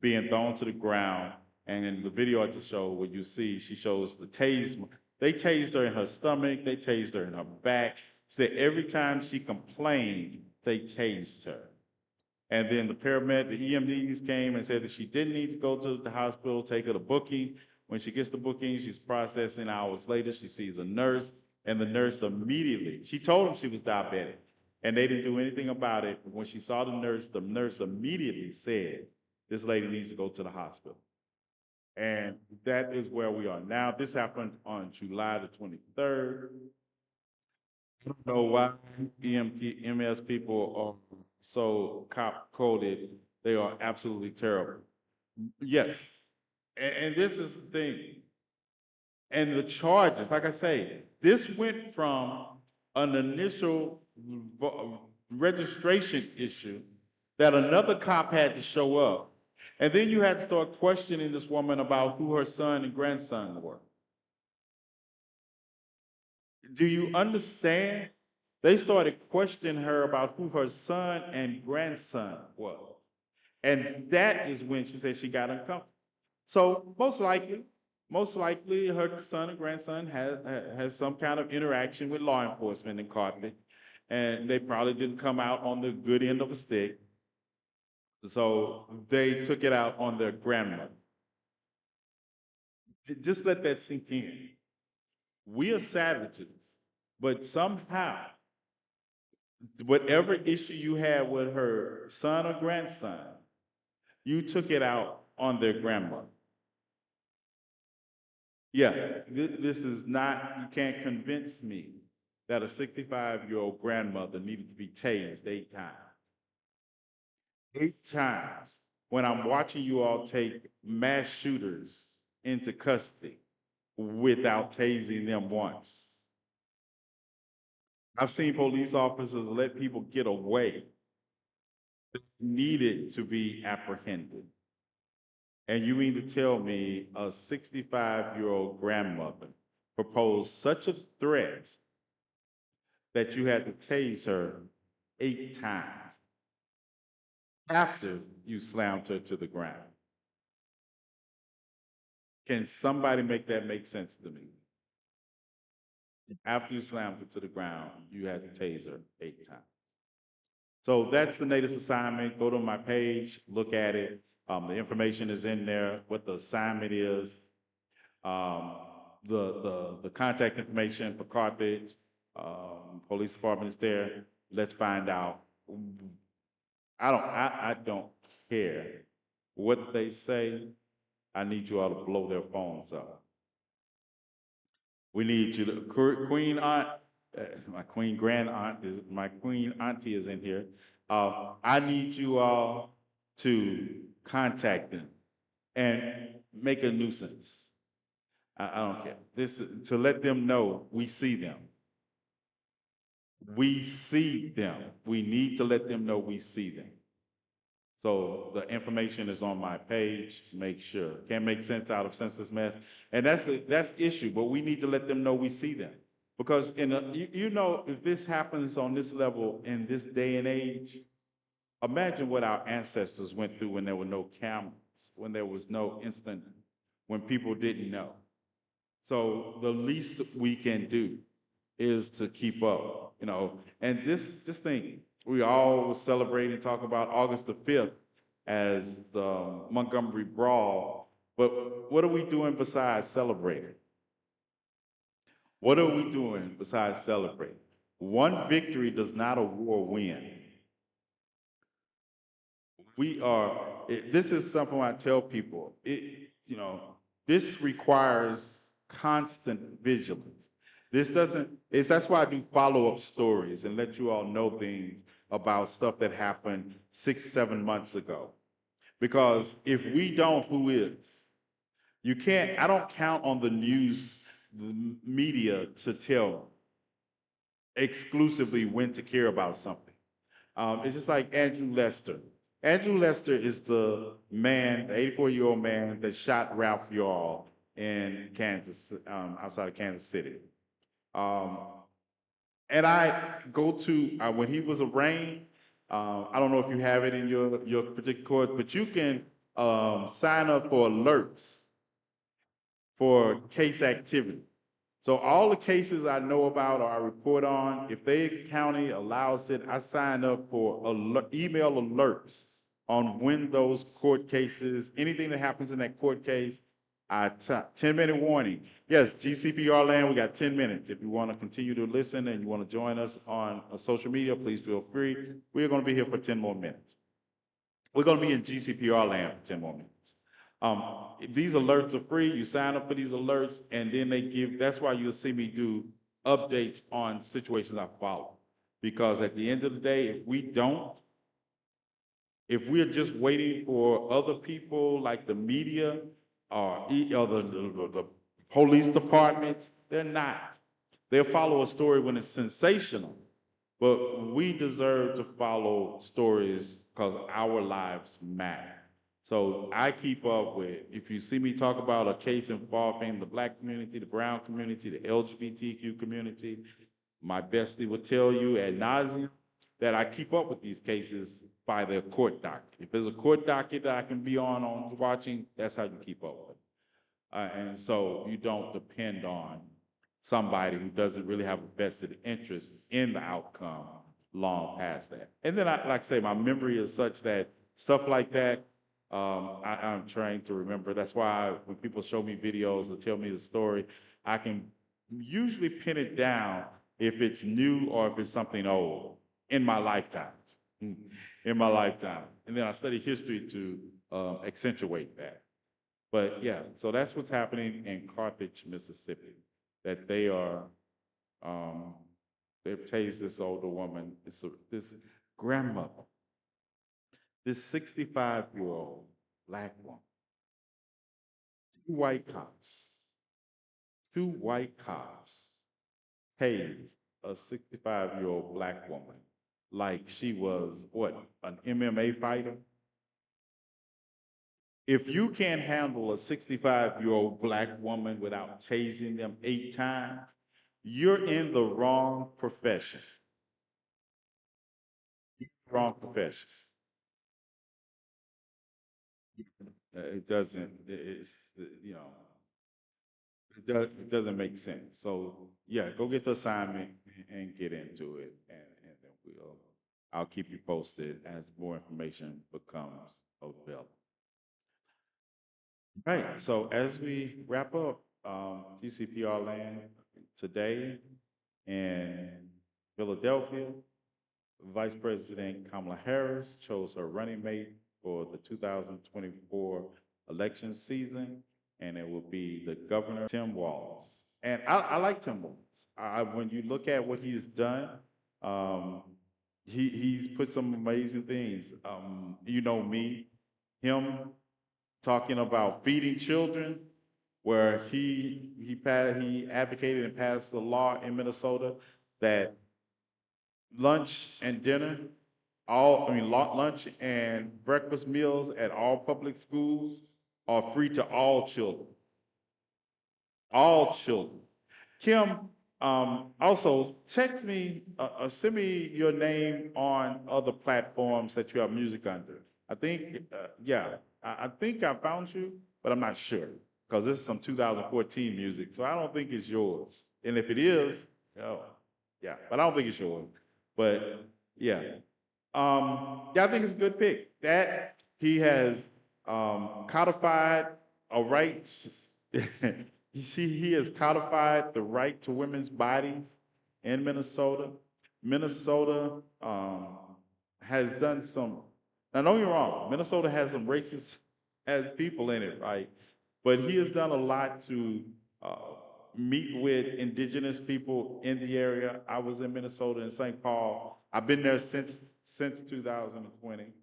being thrown to the ground. And in the video I just showed, what you see, she shows the tase. They tased her in her stomach, they tased her in her back. Said every time she complained, they tased her. And then the EMTs came and said that she didn't need to go to the hospital, take her to booking. When she gets to booking, she's processing. Hours later, she sees a nurse, and the nurse immediately, she told them she was diabetic, and they didn't do anything about it. When she saw the nurse immediately said, this lady needs to go to the hospital. And that is where we are now. This happened on July the 23rd. I don't know why MS people are so cop-coded. They are absolutely terrible. Yes, and this is the thing. And the charges, like I say, this went from an initial registration issue that another cop had to show up. And then you had to start questioning this woman about who her son and grandson were. Do you understand? They started questioning her about who her son and grandson was. And that is when she said she got uncomfortable. So most likely her son and grandson has some kind of interaction with law enforcement in Carthage. And they probably didn't come out on the good end of a stick. So they took it out on their grandmother. Just let that sink in. We are savages, but somehow, whatever issue you had with her son or grandson, you took it out on their grandmother. Yeah, this is not, you can't convince me that a 65-year-old grandmother needed to be tased 8 times. 8 times when I'm watching you all take mass shooters into custody without tasing them once. I've seen police officers let people get away that needed to be apprehended. And you mean to tell me a 65-year-old grandmother proposed such a threat that you had to tase her 8 times after you slammed her to the ground? Can somebody make that make sense to me? After you slammed her to the ground, you had to tase her 8 times. So that's the latest assignment. Go to my page, look at it. The information is in there, what the assignment is, the contact information for Carthage, police department is there. Let's find out. I don't care what they say. I need you all to blow their phones up. We need you to, Queen Aunt, my Queen Grand Aunt is, my Queen Auntie is in here. I need you all to contact them and make a nuisance. I don't care. This to let them know we see them. We see them. We need to let them know we see them. So the information is on my page. Make sure. Can't make sense out of senseless mess. And that's the issue, but we need to let them know we see them. Because you know, if this happens on this level in this day and age, imagine what our ancestors went through when there were no cameras, when there was no instant, when people didn't know. So the least we can do is to keep up, you know. And this thing, we all were celebrating, talking about August the 5th as the Montgomery Brawl. But what are we doing besides celebrating? What are we doing besides celebrating? One victory does not a war win. This is something I tell people, you know, this requires constant vigilance. That's why I do follow-up stories and let you all know things about stuff that happened 6, 7 months ago. Because if we don't, who is? I don't count on the media to tell exclusively when to care about something. It's just like Andrew Lester. Andrew Lester is the man, the 84-year-old man that shot Ralph Yarl in Kansas, outside of Kansas City. And I go to, when he was arraigned, I don't know if you have it in your particular court, but you can sign up for alerts for case activity. So all the cases I know about or I report on, if Fayette County allows it, I sign up for email alerts on when those court cases, anything that happens in that court case, 10-minute warning. Yes, GCPR land, we got 10 minutes. If you want to continue to listen and you want to join us on social media, please feel free. We're going to be here for 10 more minutes. We're going to be in GCPR land for 10 more minutes. These alerts are free. You sign up for these alerts, and then that's why you'll see me do updates on situations I follow. Because at the end of the day, if we're just waiting for other people like the media or the police departments, they're not. They'll follow a story when it's sensational, but we deserve to follow stories because our lives matter. So I keep up with, if you see me talk about a case involving the Black community, the brown community, the LGBTQ community, my bestie will tell you ad nauseum that I keep up with these cases by their court docket. If there's a court docket that I can be on watching, that's how you keep up with it. And so you don't depend on somebody who doesn't really have a vested interest in the outcome long past that. And then, like I say, my memory is such that stuff like that, I'm trying to remember. That's why when people show me videos or tell me the story, I can usually pin it down if it's new or if it's something old in my lifetime. In my lifetime. And then I study history to accentuate that. But yeah, so that's what's happening in Carthage, Mississippi. That they are, they've tased this older woman, this grandmother, this 65-year-old Black woman. Two white cops tased a 65-year-old black woman like she was, what, an MMA fighter? If you can't handle a 65-year-old black woman without tasing them 8 times, you're in the wrong profession. Wrong profession. It doesn't, it's, you know, it doesn't make sense. So yeah, go get the assignment and get into it, and then I'll keep you posted as more information becomes available. Right. So as we wrap up TCPR land today in Philadelphia, Vice President Kamala Harris chose her running mate for the 2024 election season, and it will be the Governor Tim Walz. And I like Tim Walz. When you look at what he's done, he's put some amazing things. You know me, him talking about feeding children, where he advocated and passed the law in Minnesota that lunch and dinner, lunch and breakfast meals at all public schools are free to all children. All children. Kim, also text me, send me your name on other platforms that you have music under. I think, I think I found you, but I'm not sure because this is some 2014 music, so I don't think it's yours. And if it is, oh, yeah, but I don't think it's yours. But yeah, I think it's a good pick. That he has codified a right. He has codified the right to women's bodies in Minnesota. Minnesota has done some. Now, don't get me wrong. Minnesota has some racist as people in it, right? But he has done a lot to meet with indigenous people in the area. I was in Minnesota in St. Paul. I've been there since 2020.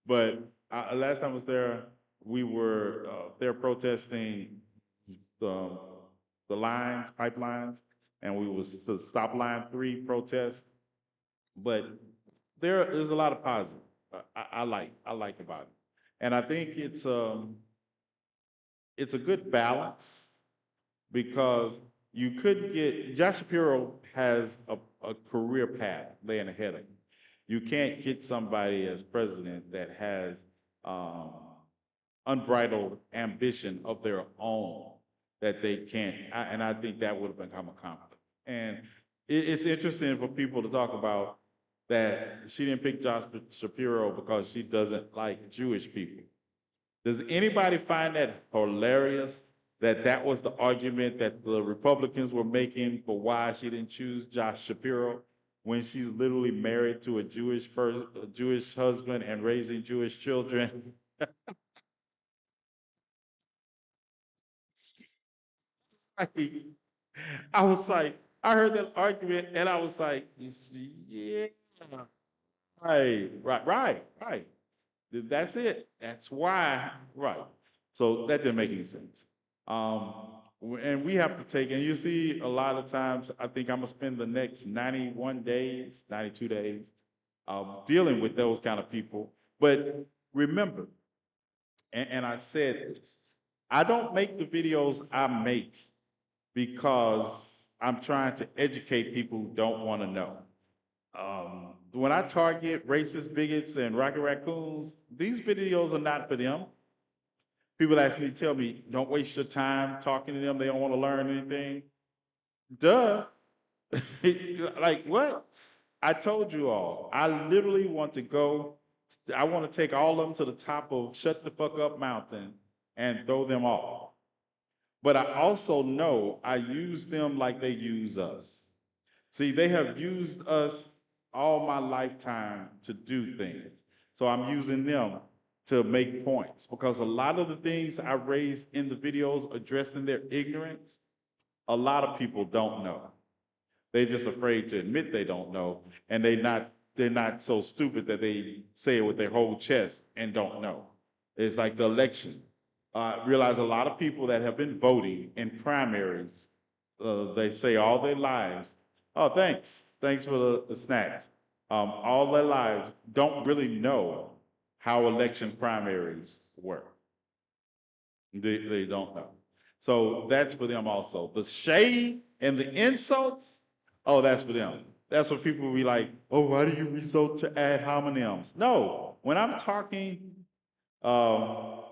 But last time I was there, we were there protesting the pipelines, and we was to stop line 3 protest. But there is a lot of positive I like about it, and I think it's a good balance because you couldn't get Josh Shapiro has a career path laying ahead of him. You can't get somebody as president that has unbridled ambition of their own that they can't, and I think that would have become a conflict. And it's interesting for people to talk about that she didn't pick Josh Shapiro because she doesn't like Jewish people. Does anybody find that hilarious that that was the argument that the Republicans were making for why she didn't choose Josh Shapiro when she's literally married to a Jewish husband and raising Jewish children? I was like, I heard that argument and I was like, yeah, right. That's it. That's why, right. So that didn't make any sense. And we have to take, and you see a lot of times, I think I'm gonna spend the next 91 days, 92 days, dealing with those kind of people. But remember, and I said this, I don't make the videos I make because I'm trying to educate people who don't want to know. When I target racist bigots and rocket raccoons, these videos are not for them. People ask me, tell me, don't waste your time talking to them. They don't want to learn anything. Duh. Like what? I told you all, I literally want to go, I want to take all of them to the top of Shut the Fuck Up Mountain and throw them off. But I also know I use them like they use us. See, they have used us all my lifetime to do things. So I'm using them to make points because a lot of the things I raise in the videos addressing their ignorance, a lot of people don't know. They're just afraid to admit they don't know, and they're not so stupid that they say it with their whole chest and don't know. It's like the election. Realize a lot of people that have been voting in primaries, they say all their lives, Oh, thanks. Thanks for the snacks. All their lives don't really know how election primaries work. They don't know. So that's for them also. The shade and the insults, oh, that's for them. That's what people will be like, oh, why do you resort to ad hominems? No, when I'm talking, TNathan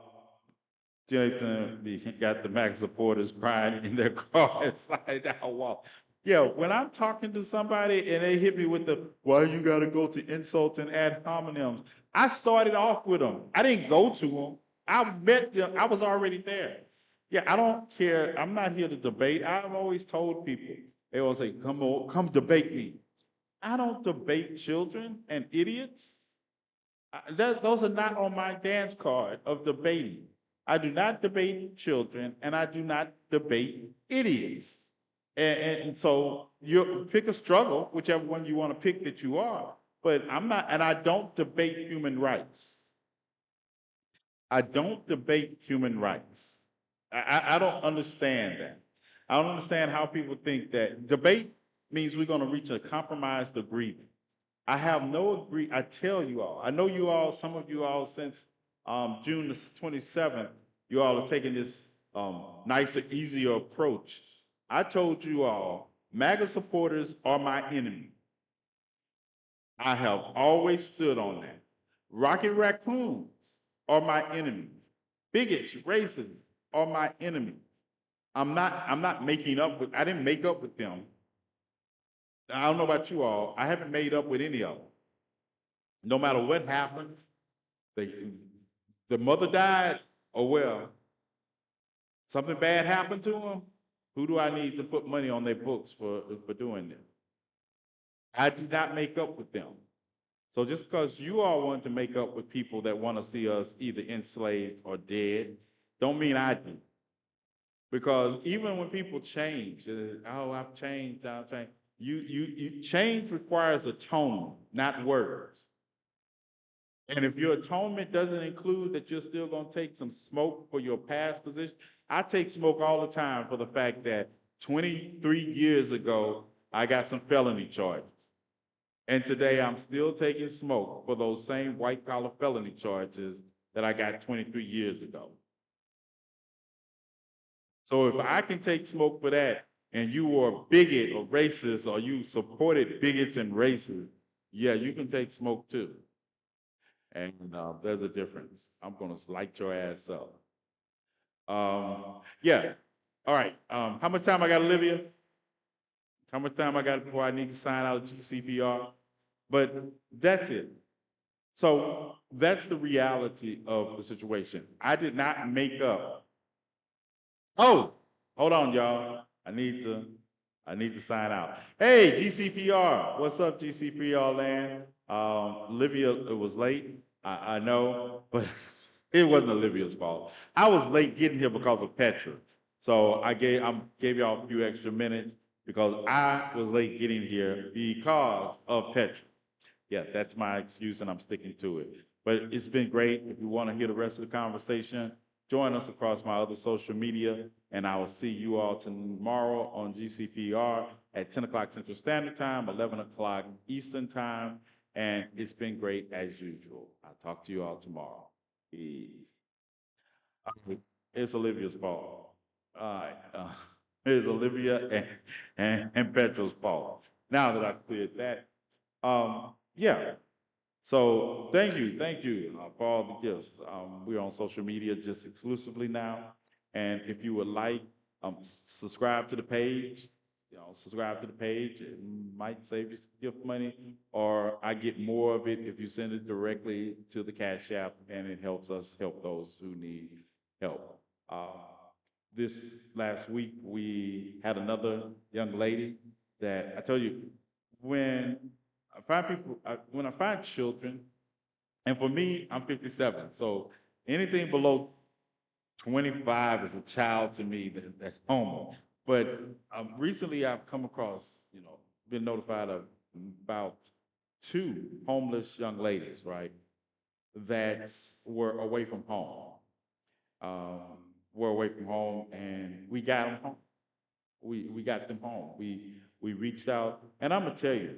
got the Mac supporters crying in their car and sliding down a wall. Yeah, when I'm talking to somebody and they hit me with the, why you gotta go to insults and ad hominems? I started off with them. I didn't go to them. I met them. I was already there. Yeah, I don't care. I'm not here to debate. I've always told people, they always say, come on, come debate me. I don't debate children and idiots. Those are not on my dance card of debating. I do not debate children and I do not debate idiots. And so you pick a struggle, whichever one you want to pick that you are, but I'm not, and I don't debate human rights. I don't debate human rights. I don't understand that. I don't understand how people think that debate means we're going to reach a compromised agreement. I have no agree. I tell you all. I know you all. Some of you all since June the 27th, you all are taking this nicer, easier approach. I told you all, MAGA supporters are my enemy. I have always stood on that. Rocket raccoons are my enemies. Bigots, racists are my enemies. I'm not making up with. I didn't make up with them. I don't know about you all. I haven't made up with any of them. No matter what happens, the mother died, or well, something bad happened to them. Who do I need to put money on their books for doing this? I did not make up with them. So just because you all want to make up with people that want to see us either enslaved or dead, don't mean I do. Because even when people change, oh, I've changed, I've changed. You change requires atonement, not words. And if your atonement doesn't include that you're still going to take some smoke for your past position, I take smoke all the time for the fact that 23 years ago, I got some felony charges. And today I'm still taking smoke for those same white collar felony charges that I got 23 years ago. So if I can take smoke for that and you were a bigot or racist or you supported bigots and racists, yeah, you can take smoke too. And there's a difference. I'm gonna light your ass up. Yeah. All right. How much time I got, Olivia? How much time I got before I need to sign out of GCPR? But that's it. So that's the reality of the situation. I did not make up. Oh, hold on, y'all. I need to sign out. Hey, GCPR. What's up, GCPR land? Olivia, it was late. I know, but it wasn't Olivia's fault. I was late getting here because of Petra. So I gave y'all a few extra minutes because I was late getting here because of Petra. Yeah, that's my excuse and I'm sticking to it. But it's been great. If you want to hear the rest of the conversation, join us across my other social media, and I will see you all tomorrow on GCPR at 10 o'clock Central Standard Time, 11 o'clock Eastern Time, and it's been great as usual. I'll talk to you all tomorrow. Peace. It's Olivia's fault. All right. It's Olivia and Petro's fault. Now that I've cleared that, yeah. So thank you for all the gifts. We're on social media just exclusively now, and if you would like, subscribe to the page. Subscribe to the page. It might save you some gift money, or I get more of it if you send it directly to the Cash App, and it helps us help those who need help. This last week we had another young lady that I tell you when when I find children, and for me, I'm 57, so anything below 25 is a child to me that's homo. But recently I've come across, been notified of about 2 homeless young ladies, right, that were away from home. Were away from home, and we got them home. We got them home. We We reached out, and I'm gonna tell you,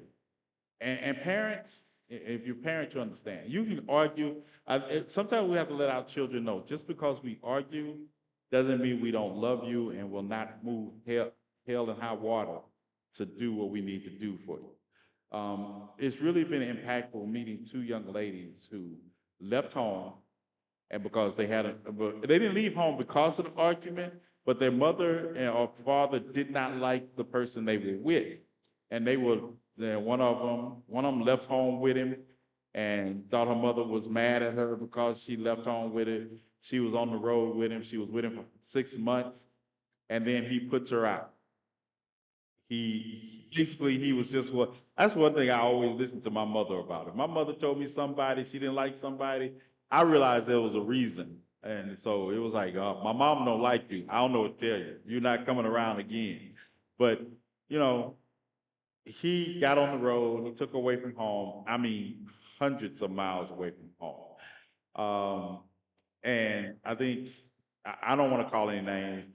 and parents, if you're parents, you understand. You can argue. Sometimes we have to let our children know. Just because we argue doesn't mean we don't love you and will not move hell and high water to do what we need to do for you. It's really been impactful meeting two young ladies who left home, and because but they didn't leave home because of the argument, but their mother or father did not like the person they were with, and one of them left home with him, and thought her mother was mad at her because she left home with him. She was on the road with him. She was with him for 6 months, and then he puts her out. He was just what. That's one thing I always listen to my mother about. If my mother told me she didn't like somebody, I realized there was a reason. And so it was like, my mom don't like you. I don't know what to tell you. You're not coming around again. But, you know, he got on the road. He took her away from home. I mean, hundreds of miles away from home. And I think, I don't want to call any names.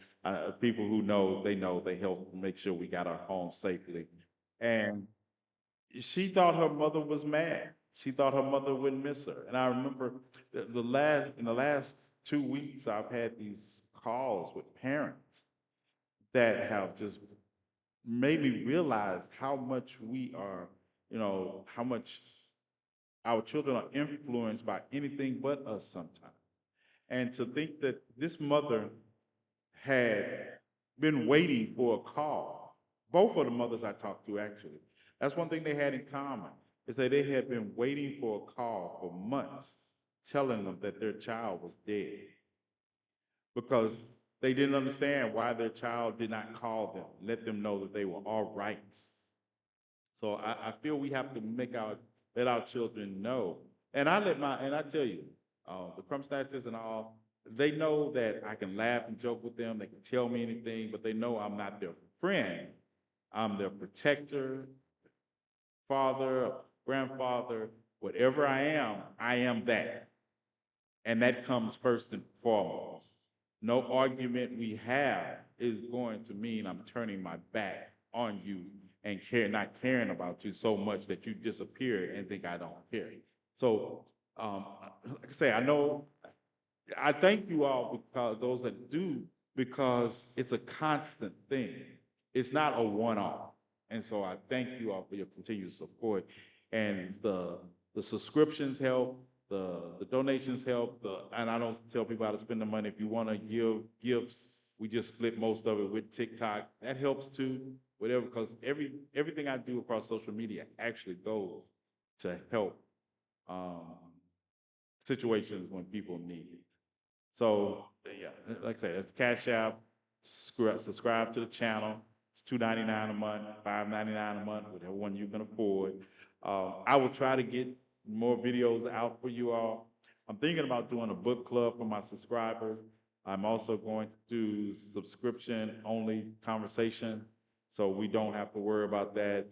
People who know, they helped make sure we got her home safely. And she thought her mother was mad. She thought her mother wouldn't miss her. And I remember in the last 2 weeks, I've had these calls with parents that have just made me realize how much how much our children are influenced by anything but us sometimes. And to think that this mother had been waiting for a call. Both of the mothers I talked to, actually. That's one thing they had in common, is that they had been waiting for a call for months telling them that their child was dead, because they didn't understand why their child did not call them, let them know that they were all right. So I feel we have to let our children know. And I tell you, the crumb snatchers and all, they know that I can laugh and joke with them. They can tell me anything, but they know I'm not their friend. I'm their protector, father, grandfather, whatever I am that. And that comes first and foremost. No argument we have is going to mean I'm turning my back on you and not caring about you so much that you disappear and think I don't care. So, like I say, I thank you all, because those that do, because it's a constant thing. It's not a one-off. And so I thank you all for your continued support. And the subscriptions help, the donations help, and I don't tell people how to spend the money. If you want to give gifts, we just split most of it with TikTok. That helps too, whatever, because everything I do across social media actually goes to help situations when people need it. So yeah, like I said, it's the Cash App. Subscribe to the channel. It's $2.99 a month, $5.99 a month, whatever one you can afford. I will try to get more videos out for you all. I'm thinking about doing a book club for my subscribers. I'm also going to do subscription-only conversation, so we don't have to worry about that.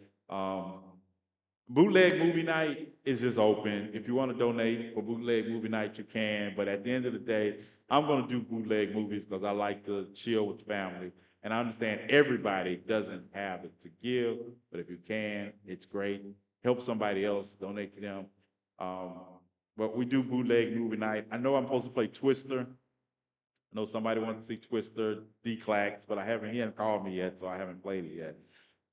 Bootleg movie night is just open. If you want to donate for bootleg movie night, you can. But at the end of the day, I'm going to do bootleg movies because I like to chill with family. And I understand everybody doesn't have it to give, but if you can, it's great. Help somebody else, donate to them. But we do bootleg movie night. I know I'm supposed to play Twister. I know somebody wants to see Twister, D-Clax, but he hasn't called me yet, so I haven't played it yet.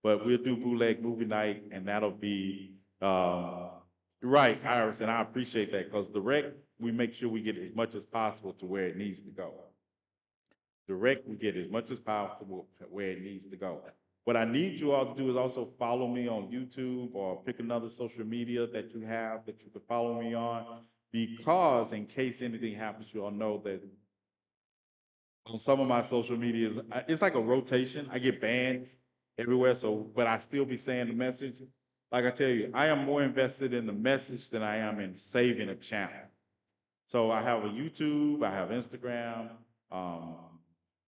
But we'll do bootleg movie night, and that'll be right, Iris, and I appreciate that, because direct, we make sure we get as much as possible to where it needs to go. Direct, we get as much as possible where it needs to go. What I need you all to do is also follow me on YouTube, or pick another social media that you have that you can follow me on, because in case anything happens, you all know that on some of my social medias, it's like a rotation. I get banned everywhere, but I still be saying the message. Like I tell you, I am more invested in the message than I am in saving a channel. So I have a YouTube, I have Instagram.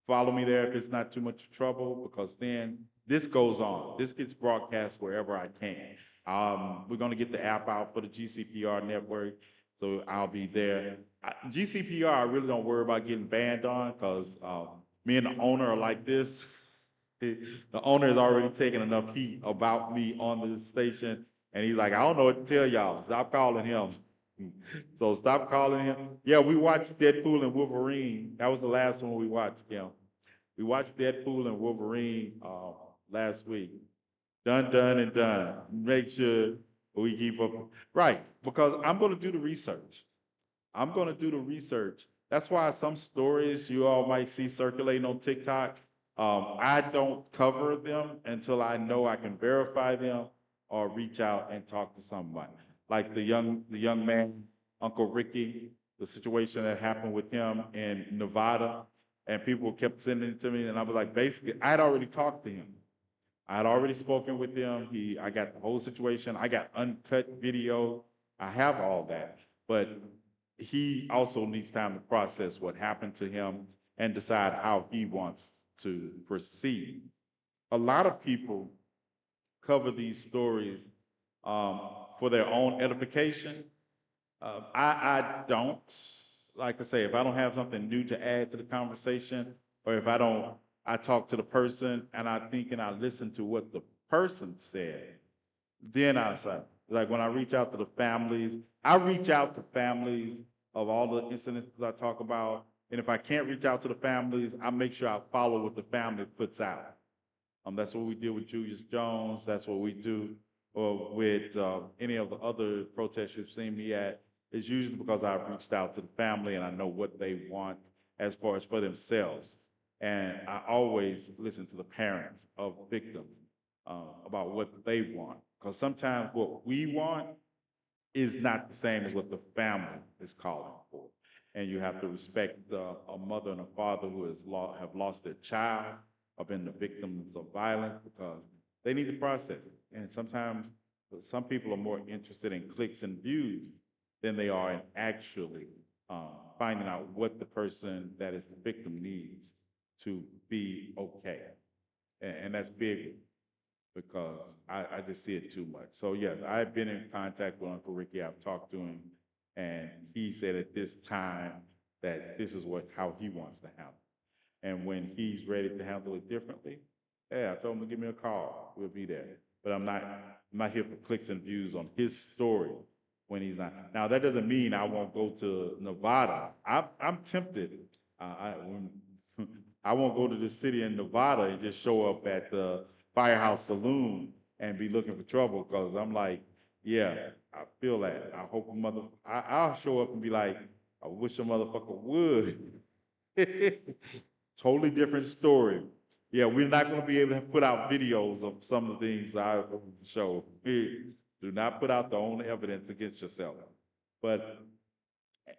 Follow me there if it's not too much trouble, because then this goes on. This gets broadcast wherever I can. We're going to get the app out for the GCPR network, so I'll be there. GCPR, I really don't worry about getting banned on, because me and the owner are like this. The owner has already taken enough heat about me on the station, and he's like, I don't know what to tell y'all. Stop calling him. So stop calling him. Yeah, we watched Deadpool and Wolverine. That was the last one we watched, Kim. We watched Deadpool and Wolverine last week. Done and done. Make sure we keep up. Right, because I'm going to do the research. I'm going to do the research. That's why some stories you all might see circulating on TikTok, I don't cover them until I know I can verify them or reach out and talk to someone. Like the young man, Uncle Ricky, the situation that happened with him in Nevada, and people kept sending it to me, and I was like, basically, I had already talked to him. I had already spoken with him. I got the whole situation. I got uncut video. I have all that, but he also needs time to process what happened to him and decide how he wants to proceed. A lot of people cover these stories for their own edification. I don't. Like I say, if I don't have something new to add to the conversation, or if I don't, I talk to the person and I think and I listen to what the person said, then I say, like when I reach out to the families, I reach out to families of all the incidents I talk about. And if I can't reach out to the families, I make sure I follow what the family puts out. That's what we did with Julius Jones. That's what we do with any of the other protests you've seen me at. It's usually because I've reached out to the family and I know what they want as far as for themselves. And I always listen to the parents of victims about what they want. Because sometimes what we want is not the same as what the family is calling for. And you have to respect a mother and a father who have lost their child or been the victims of violence because they need to process it. And sometimes some people are more interested in clicks and views than they are in actually finding out what the person that is the victim needs to be okay. And that's big because I just see it too much. So yes, I've been in contact with Uncle Ricky. I've talked to him, and he said at this time that this is how he wants to handle it. And when he's ready to handle it differently, yeah, I told him to give me a call. We'll be there. But I'm not here for clicks and views on his story when he's not. Now that doesn't mean I won't go to Nevada. I'm tempted. I won't go to the city in Nevada and just show up at the Firehouse Saloon and be looking for trouble because I'm like, yeah, I feel that. I hope I'll show up and be like, I wish a motherfucker would. Totally different story. Yeah, we're not going to be able to put out videos of some of the things I show. Do not put out the own evidence against yourself. But,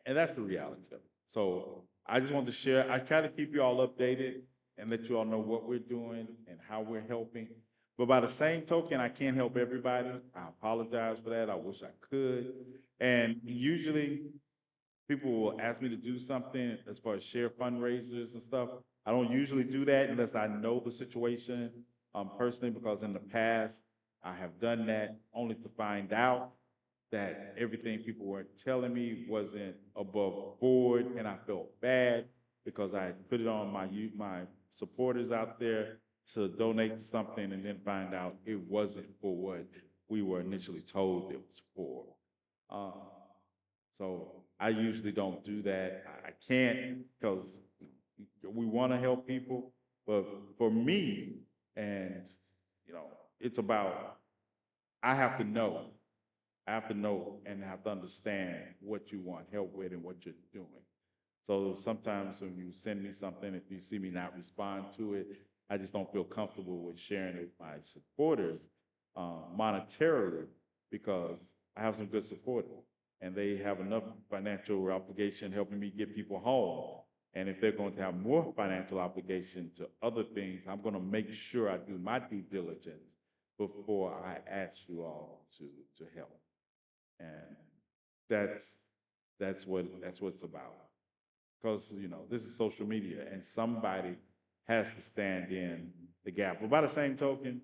and that's the reality of it. So I just want to share. I try to keep you all updated and let you all know what we're doing and how we're helping. But by the same token, I can't help everybody. I apologize for that. I wish I could. And usually people will ask me to do something as far as share fundraisers and stuff. I don't usually do that unless I know the situation personally, because in the past I have done that only to find out that everything people were telling me wasn't above board, and I felt bad because I put it on my supporters out there to donate something and then find out it wasn't for what we were initially told it was for. So I usually don't do that. I can't because we want to help people, but for me, and you know, it's about I have to know. I have to know and have to understand what you want help with and what you're doing. So sometimes when you send me something, if you see me not respond to it, I just don't feel comfortable with sharing it with my supporters monetarily because I have some good supporters and they have enough financial obligation helping me get people home. And if they're going to have more financial obligation to other things, I'm going to make sure I do my due diligence before I ask you all to help. And that's what it's about. Because you know, this is social media and somebody has to stand in the gap. But by the same token,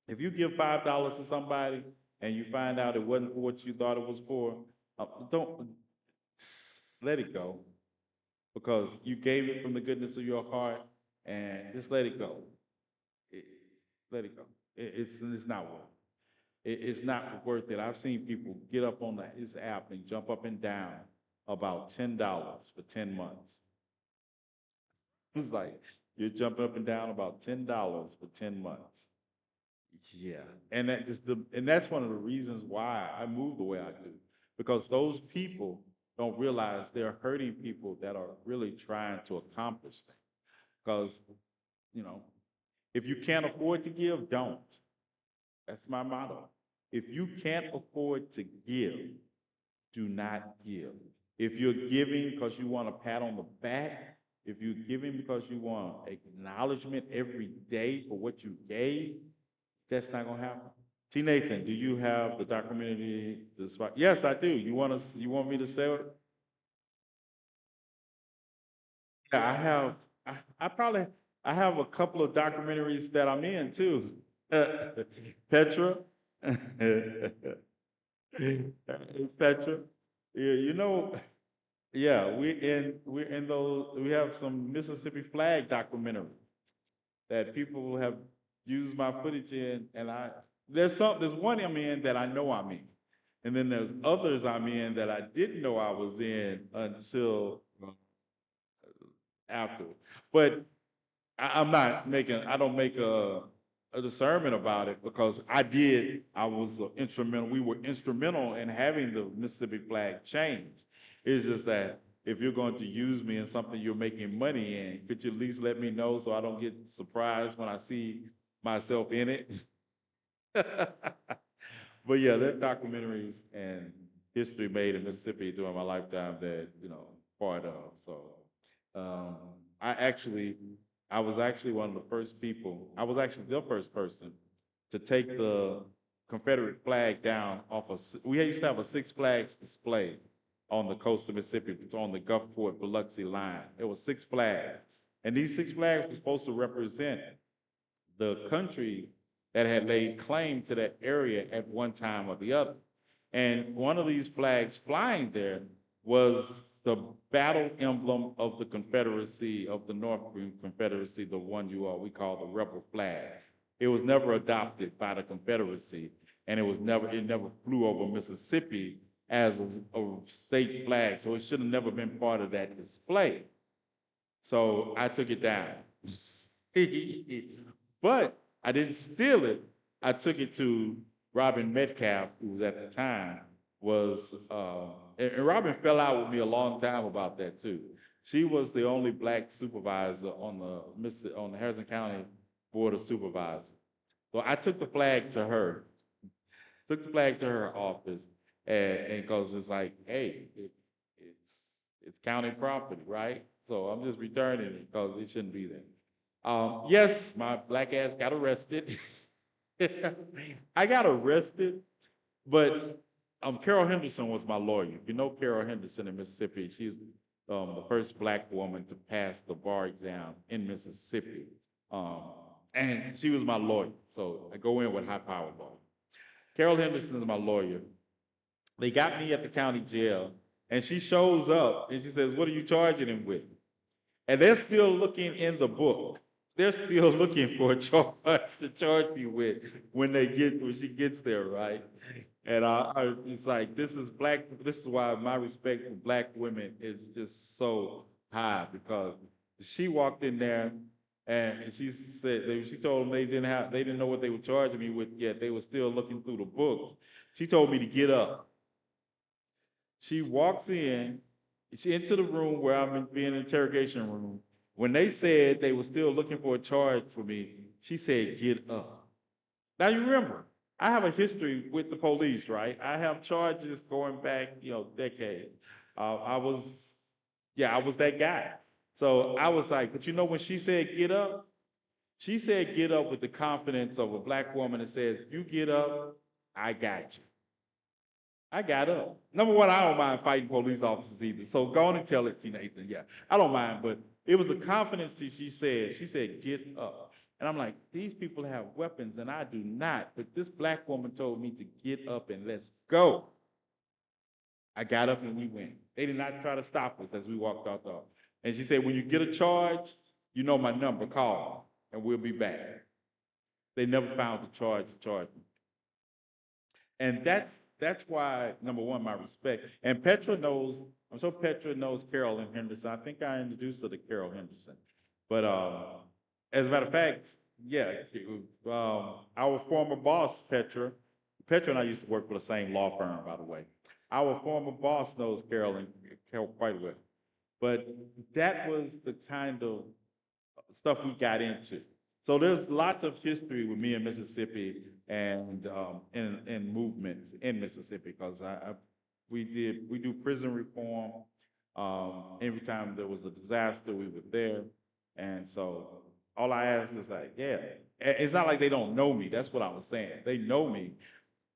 if you give $5 to somebody and you find out it wasn't for what you thought it was for, don't let it go because you gave it from the goodness of your heart and just let it go. let it go. It's not worth it. It's not worth it. I've seen people get up on this app and jump up and down about $10 for 10 months. It's like you're jumping up and down about $10 for 10 months. Yeah, and that's one of the reasons why I move the way I do, because those people don't realize they're hurting people that are really trying to accomplish things. Because, you know, if you can't afford to give, don't. That's my motto. If you can't afford to give, do not give. If you're giving because you want a pat on the back, if you're giving because you want acknowledgement every day for what you gave, that's not gonna happen. TNathan, do you have the documentary? Yes, I do. You want me to say it? Yeah, I have. I probably I have a couple of documentaries that I'm in too. Petra, Petra. Yeah, yeah, we're in those. We have some Mississippi flag documentaries that people have used my footage in, and there's one I'm in that I know I'm in, and then there's others I'm in that I didn't know I was in until after. But I don't make a discernment about it because we were instrumental in having the Mississippi flag change. It's just that if you're going to use me in something you're making money in, could you at least let me know so I don't get surprised when I see myself in it? But yeah, there are documentaries and history made in Mississippi during my lifetime that, part of. So um, I actually, I was actually one of the first people, I was actually the first person to take the Confederate flag down we used to have a Six Flags display on the coast of Mississippi, on the Gulfport Biloxi line. There were six flags. And these six flags were supposed to represent the country that had laid claim to that area at one time or the other. And one of these flags flying there was the battle emblem of the Confederacy, of the North Confederacy, the one we call the rebel flag. It was never adopted by the Confederacy, and it never flew over Mississippi as a state flag, so it should have never been part of that display. So I took it down. But I didn't steal it. I took it to Robin Metcalf, who was at the time and Robin fell out with me a long time about that too. She was the only black supervisor on the Harrison County Board of Supervisors. So I took the flag to her, office, and because it's like, hey, it's county property, right? So I'm just returning it because it shouldn't be there. Yes, my black ass got arrested. I got arrested, but Carol Henderson was my lawyer. You know Carol Henderson in Mississippi. She's the first black woman to pass the bar exam in Mississippi. And she was my lawyer. So I go in with high power law. Carol Henderson is my lawyer. They got me at the county jail, and she shows up and she says, "What are you charging him with?" And they're still looking in the book. They're still looking for a charge to charge me with when she gets there, right? And it's like, this is why my respect for black women is just so high, because she walked in there and she told them they didn't know what they were charging me with yet. They were still looking through the books. She told me to get up. She walks into the room where I'm being interrogation room. When they said they were still looking for a charge for me, she said, "Get up." Now you remember, I have a history with the police, right? I have charges going back, decades. I was that guy. So I was like, but when she said get up, she said get up with the confidence of a black woman that says, "You get up, I got you." I got up. Number one, I don't mind fighting police officers either. So go on and tell it, TNathan. Yeah, I don't mind, but it was the confidence that she said, "Get up." And I'm like, these people have weapons and I do not. But this black woman told me to get up and let's go. I got up and we went. They did not try to stop us as we walked out the office. And she said, "When you get a charge, you know my number, call and we'll be back." They never found the charge to charge me. And that's why, number one, my respect. And Petra knows, I'm sure Petra knows Carolyn Henderson. I think I introduced her to Carol Henderson. But as a matter of fact, yeah, our former boss, Petra and I used to work for the same law firm, by the way. Our former boss knows Carol quite well. But that was the kind of stuff we got into. So there's lots of history with me in Mississippi and in movements in Mississippi because we do prison reform. Every time there was a disaster, we were there, and so all I ask is like, yeah, it's not like they don't know me. That's what I was saying. They know me.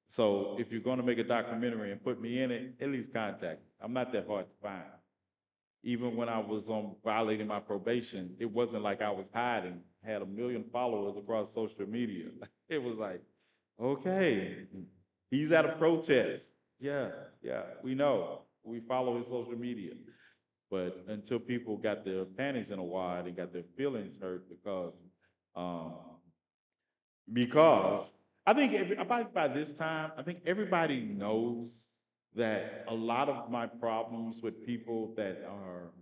So if you're going to make a documentary and put me in it, at least contact me. I'm not that hard to find. Even when I was on violating my probation, it wasn't like I was hiding. I had 1 million followers across social media. It was like, okay, he's at a protest. Yeah, we know. We follow his social media. But until people got their panties in a wad and got their feelings hurt because I think by this time, I think everybody knows that a lot of my problems with people that are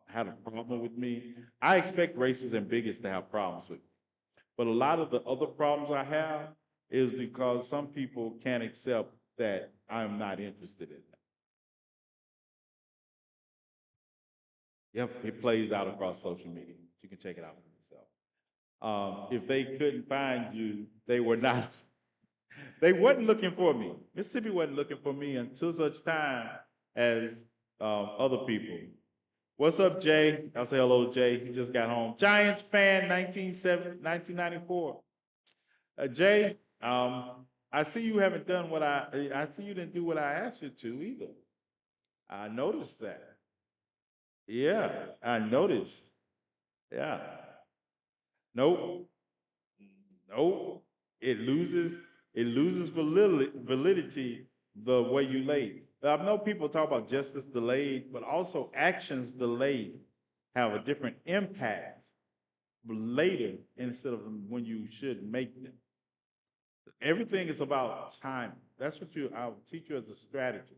had a problem with me, I expect racists and bigots to have problems with me. But a lot of the other problems I have is because some people can't accept that I'm not interested in them. Yep, it plays out across social media. You can check it out for yourself. If they couldn't find you, they were not. They wasn't looking for me. Mississippi wasn't looking for me until such time as other people. What's up, Jay? I'll say hello to Jay. He just got home. Giants fan, 1994. Jay, I see you haven't done what I see you didn't do what I asked you to either. I noticed that. Yeah, I noticed. Yeah. Nope. Nope. It loses validity the way you lay. I know people talk about justice delayed, but also actions delayed have a different impact later instead of when you should make them. Everything is about time. That's what I'll teach you as a strategist.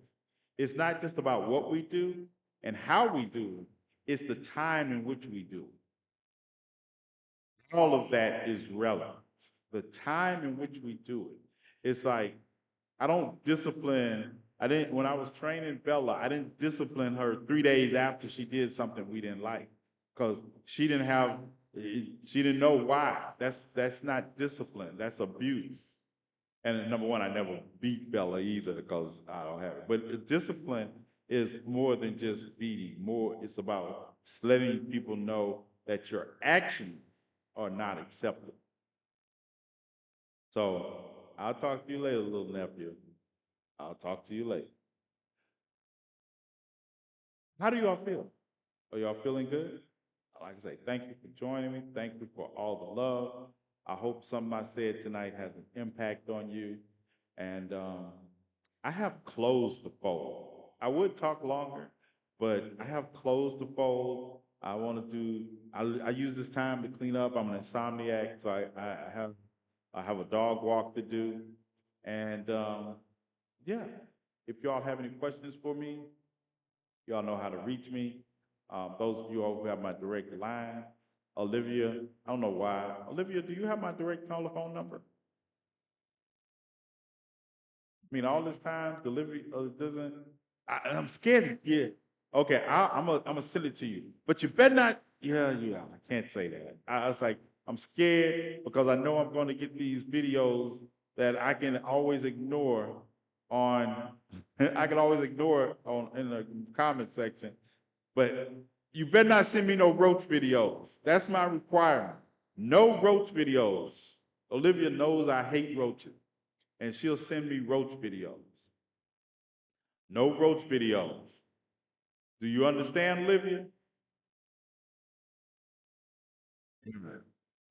It's not just about what we do and how we do, it's the time in which we do it. All of that is relevant. The time in which we do it. It's like, I don't discipline, when I was training Bella, I didn't discipline her 3 days after she did something we didn't like. Because she didn't know why. That's not discipline, that's abuse. And number one, I never beat Bella either because I don't have it. But discipline is more than just beating. It's about letting people know that your actions are not acceptable. So I'll talk to you later, little nephew. I'll talk to you later. How do y'all feel? Are y'all feeling good? Like I say, thank you for joining me. Thank you for all the love. I hope something I said tonight has an impact on you. And I have closed the fold. I would talk longer, but I have closed the fold. I want to do, I use this time to clean up. I'm an insomniac, so I have a dog walk to do. And yeah, if y'all have any questions for me, y'all know how to reach me. Those of you all who have my direct line, Olivia, I don't know why. Olivia, do you have my direct telephone number? I mean, all this time, delivery doesn't, I'm scared to get, okay, I'm gonna send it to you. But you better not, yeah, I can't say that. I was like, I'm scared because I know I'm gonna get these videos that I can always ignore on, I can always ignore in the comment section. But you better not send me no roach videos. That's my requirement. No roach videos. Olivia knows I hate roaches, and she'll send me roach videos. No roach videos. Do you understand, Olivia?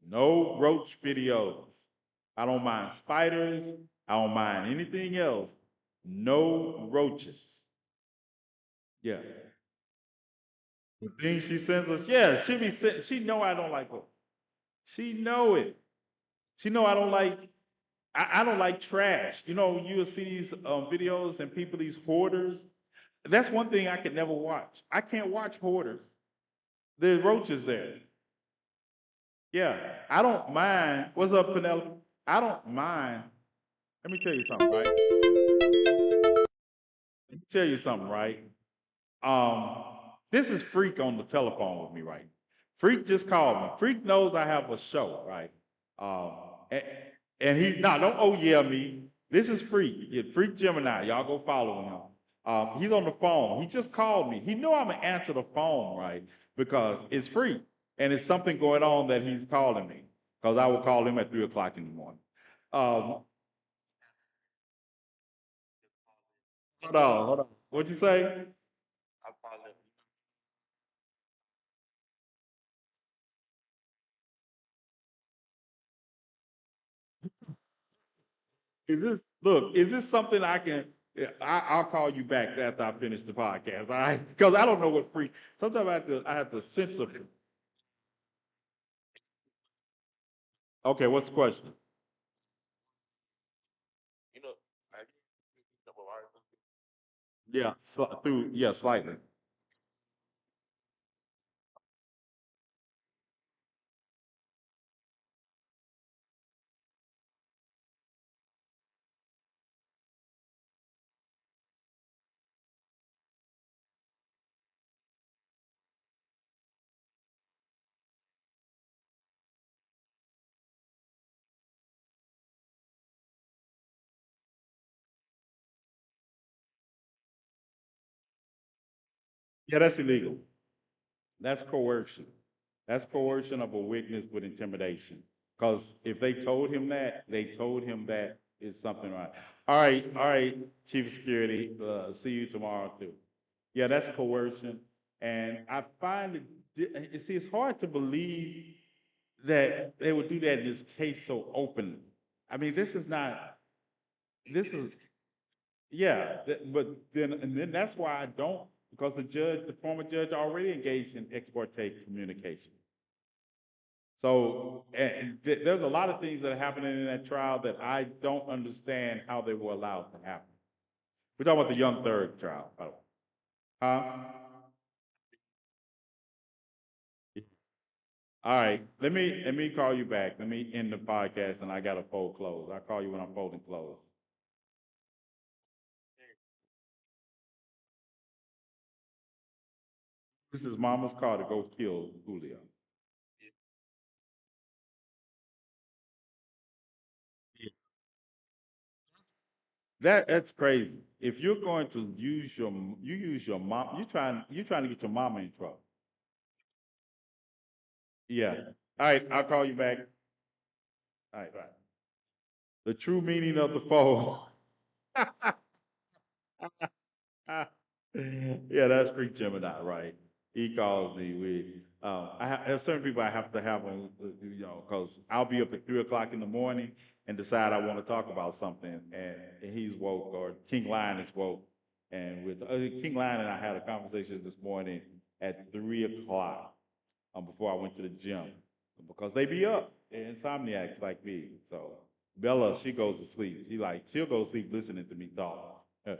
No roach videos. I don't mind spiders. I don't mind anything else. No roaches. Yeah. The things she sends us, yeah, she know I don't like roaches. She know it. She know I don't like. I don't like trash. You know, you'll see these videos and people, these hoarders. That's one thing I could never watch. I can't watch hoarders. There's roaches there. Yeah, I don't mind. What's up, Penelope? I don't mind. Let me tell you something, right? Let me tell you something, right? Um, this is Freak on the telephone with me, right? Freak just called me. Freak knows I have a show, right? Um, and, and he don't oh yeah me. This is Freak. Yeah, Freak Gemini. Y'all go follow him. He's on the phone. He just called me. He knew I'm gonna answer the phone, right? Because it's Freak, and it's something going on that he's calling me. Because I will call him at 3 o'clock in the morning. Um, hold on. What'd you say? Is this look? Is this something I can? Yeah, I'll call you back after I finish the podcast. All right, because I don't know what free. Sometimes I have to sense of it. Okay, what's the question? Yeah, slightly. Yeah, that's illegal. That's coercion. That's coercion of a witness with intimidation. Because if they told him that, they told him that is something right. All right, Chief of Security. See you tomorrow too. Yeah, that's coercion, and I find it. It's hard to believe that they would do that in this case so openly. I mean, this is not. This is yeah, but then that's why I don't, because the former judge already engaged in ex parte communication. So there's a lot of things that are happening in that trial that I don't understand how they were allowed to happen. We're talking about the young third trial, by the way. Huh? All right, let me call you back. Let me end the podcast, and I got to fold clothes. I'll call you when I'm folding clothes. This is Mama's car to go kill Julio. That's crazy. If you're going to use your mom, you trying to get your mama in trouble. Yeah. All right, I'll call you back. All right, bye. The true meaning of the phone. Yeah, that's Freak Gemini, right? He calls me. There's certain people I have to have on, because I'll be up at 3 o'clock in the morning and decide I want to talk about something, and he's woke, or King Lion is woke, and with King Lion and I had a conversation this morning at 3 o'clock, before I went to the gym, because they be up, they're insomniacs like me. So Bella, she goes to sleep. She'll go to sleep listening to me talk. All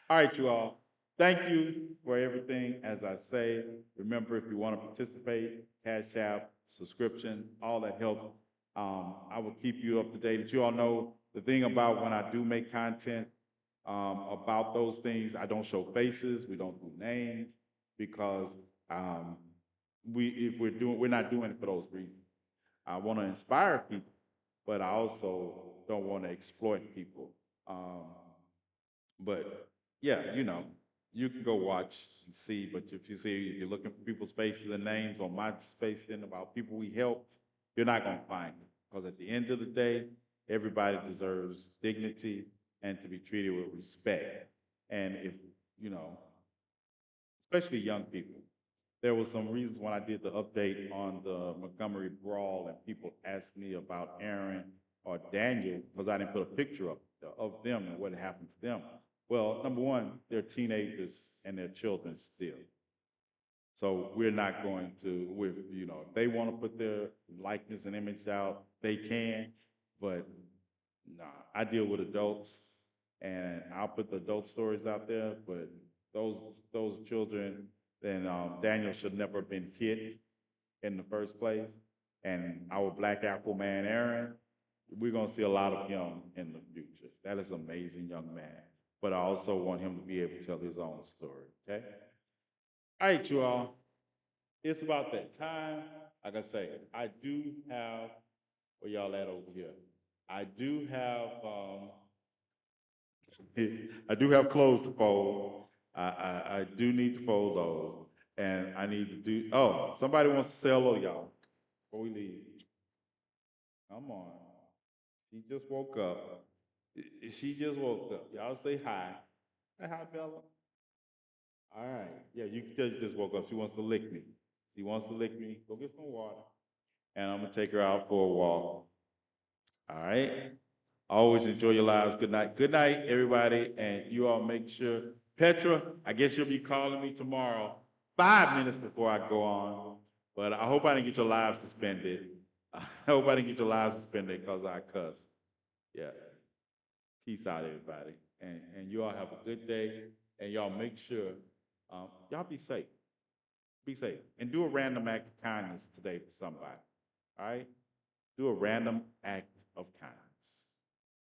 right, you all. Thank you for everything. As I say, remember, if you want to participate, Cash App, subscription, all that help. I will keep you up to date. That you all know the thing about when I do make content about those things, I don't show faces. We don't do names, because um, we're not doing it for those reasons. I want to inspire people, but I also don't want to exploit people. But yeah, you can go watch and see. But if you're looking for people's faces and names on my space and about people we help, you're not gonna find it. Because at the end of the day, everybody deserves dignity and to be treated with respect. And if you know, especially young people. There was some reasons when I did the update on the Montgomery brawl, and people asked me about Aaron or Daniel, because I didn't put a picture up of them and what happened to them. Well, number one, they're teenagers and they're children still. So we're not going to, if they want to put their likeness and image out, they can. but nah, I deal with adults, and I'll put the adult stories out there, but those children, then Daniel should never have been hit in the first place. And our Black Apple man, Aaron, we're gonna see a lot of him in the future. That is an amazing young man. But I also want him to be able to tell his own story, okay? All right, you all. It's about that time. Like I say, I do have, where y'all at over here? I do have, I do have clothes to fold. I do need to fold those. And I need to do, oh, somebody wants to say hello, y'all, before we leave. Come on. She just woke up. She just woke up. Y'all say hi. Say hi, Bella. All right. Yeah, you can tell you just woke up. She wants to lick me. She wants to lick me. Go get some water. And I'm going to take her out for a walk. All right. Always enjoy your lives. Good night. Good night, everybody. And you all make sure. Petra, I guess you'll be calling me tomorrow, 5 minutes before I go on. But I hope I didn't get your live suspended. I hope I didn't get your live suspended because I cussed. Yeah. Peace out, everybody. And you all have a good day. And y'all make sure, y'all be safe. Be safe. And do a random act of kindness today for somebody. All right? Do a random act of kindness.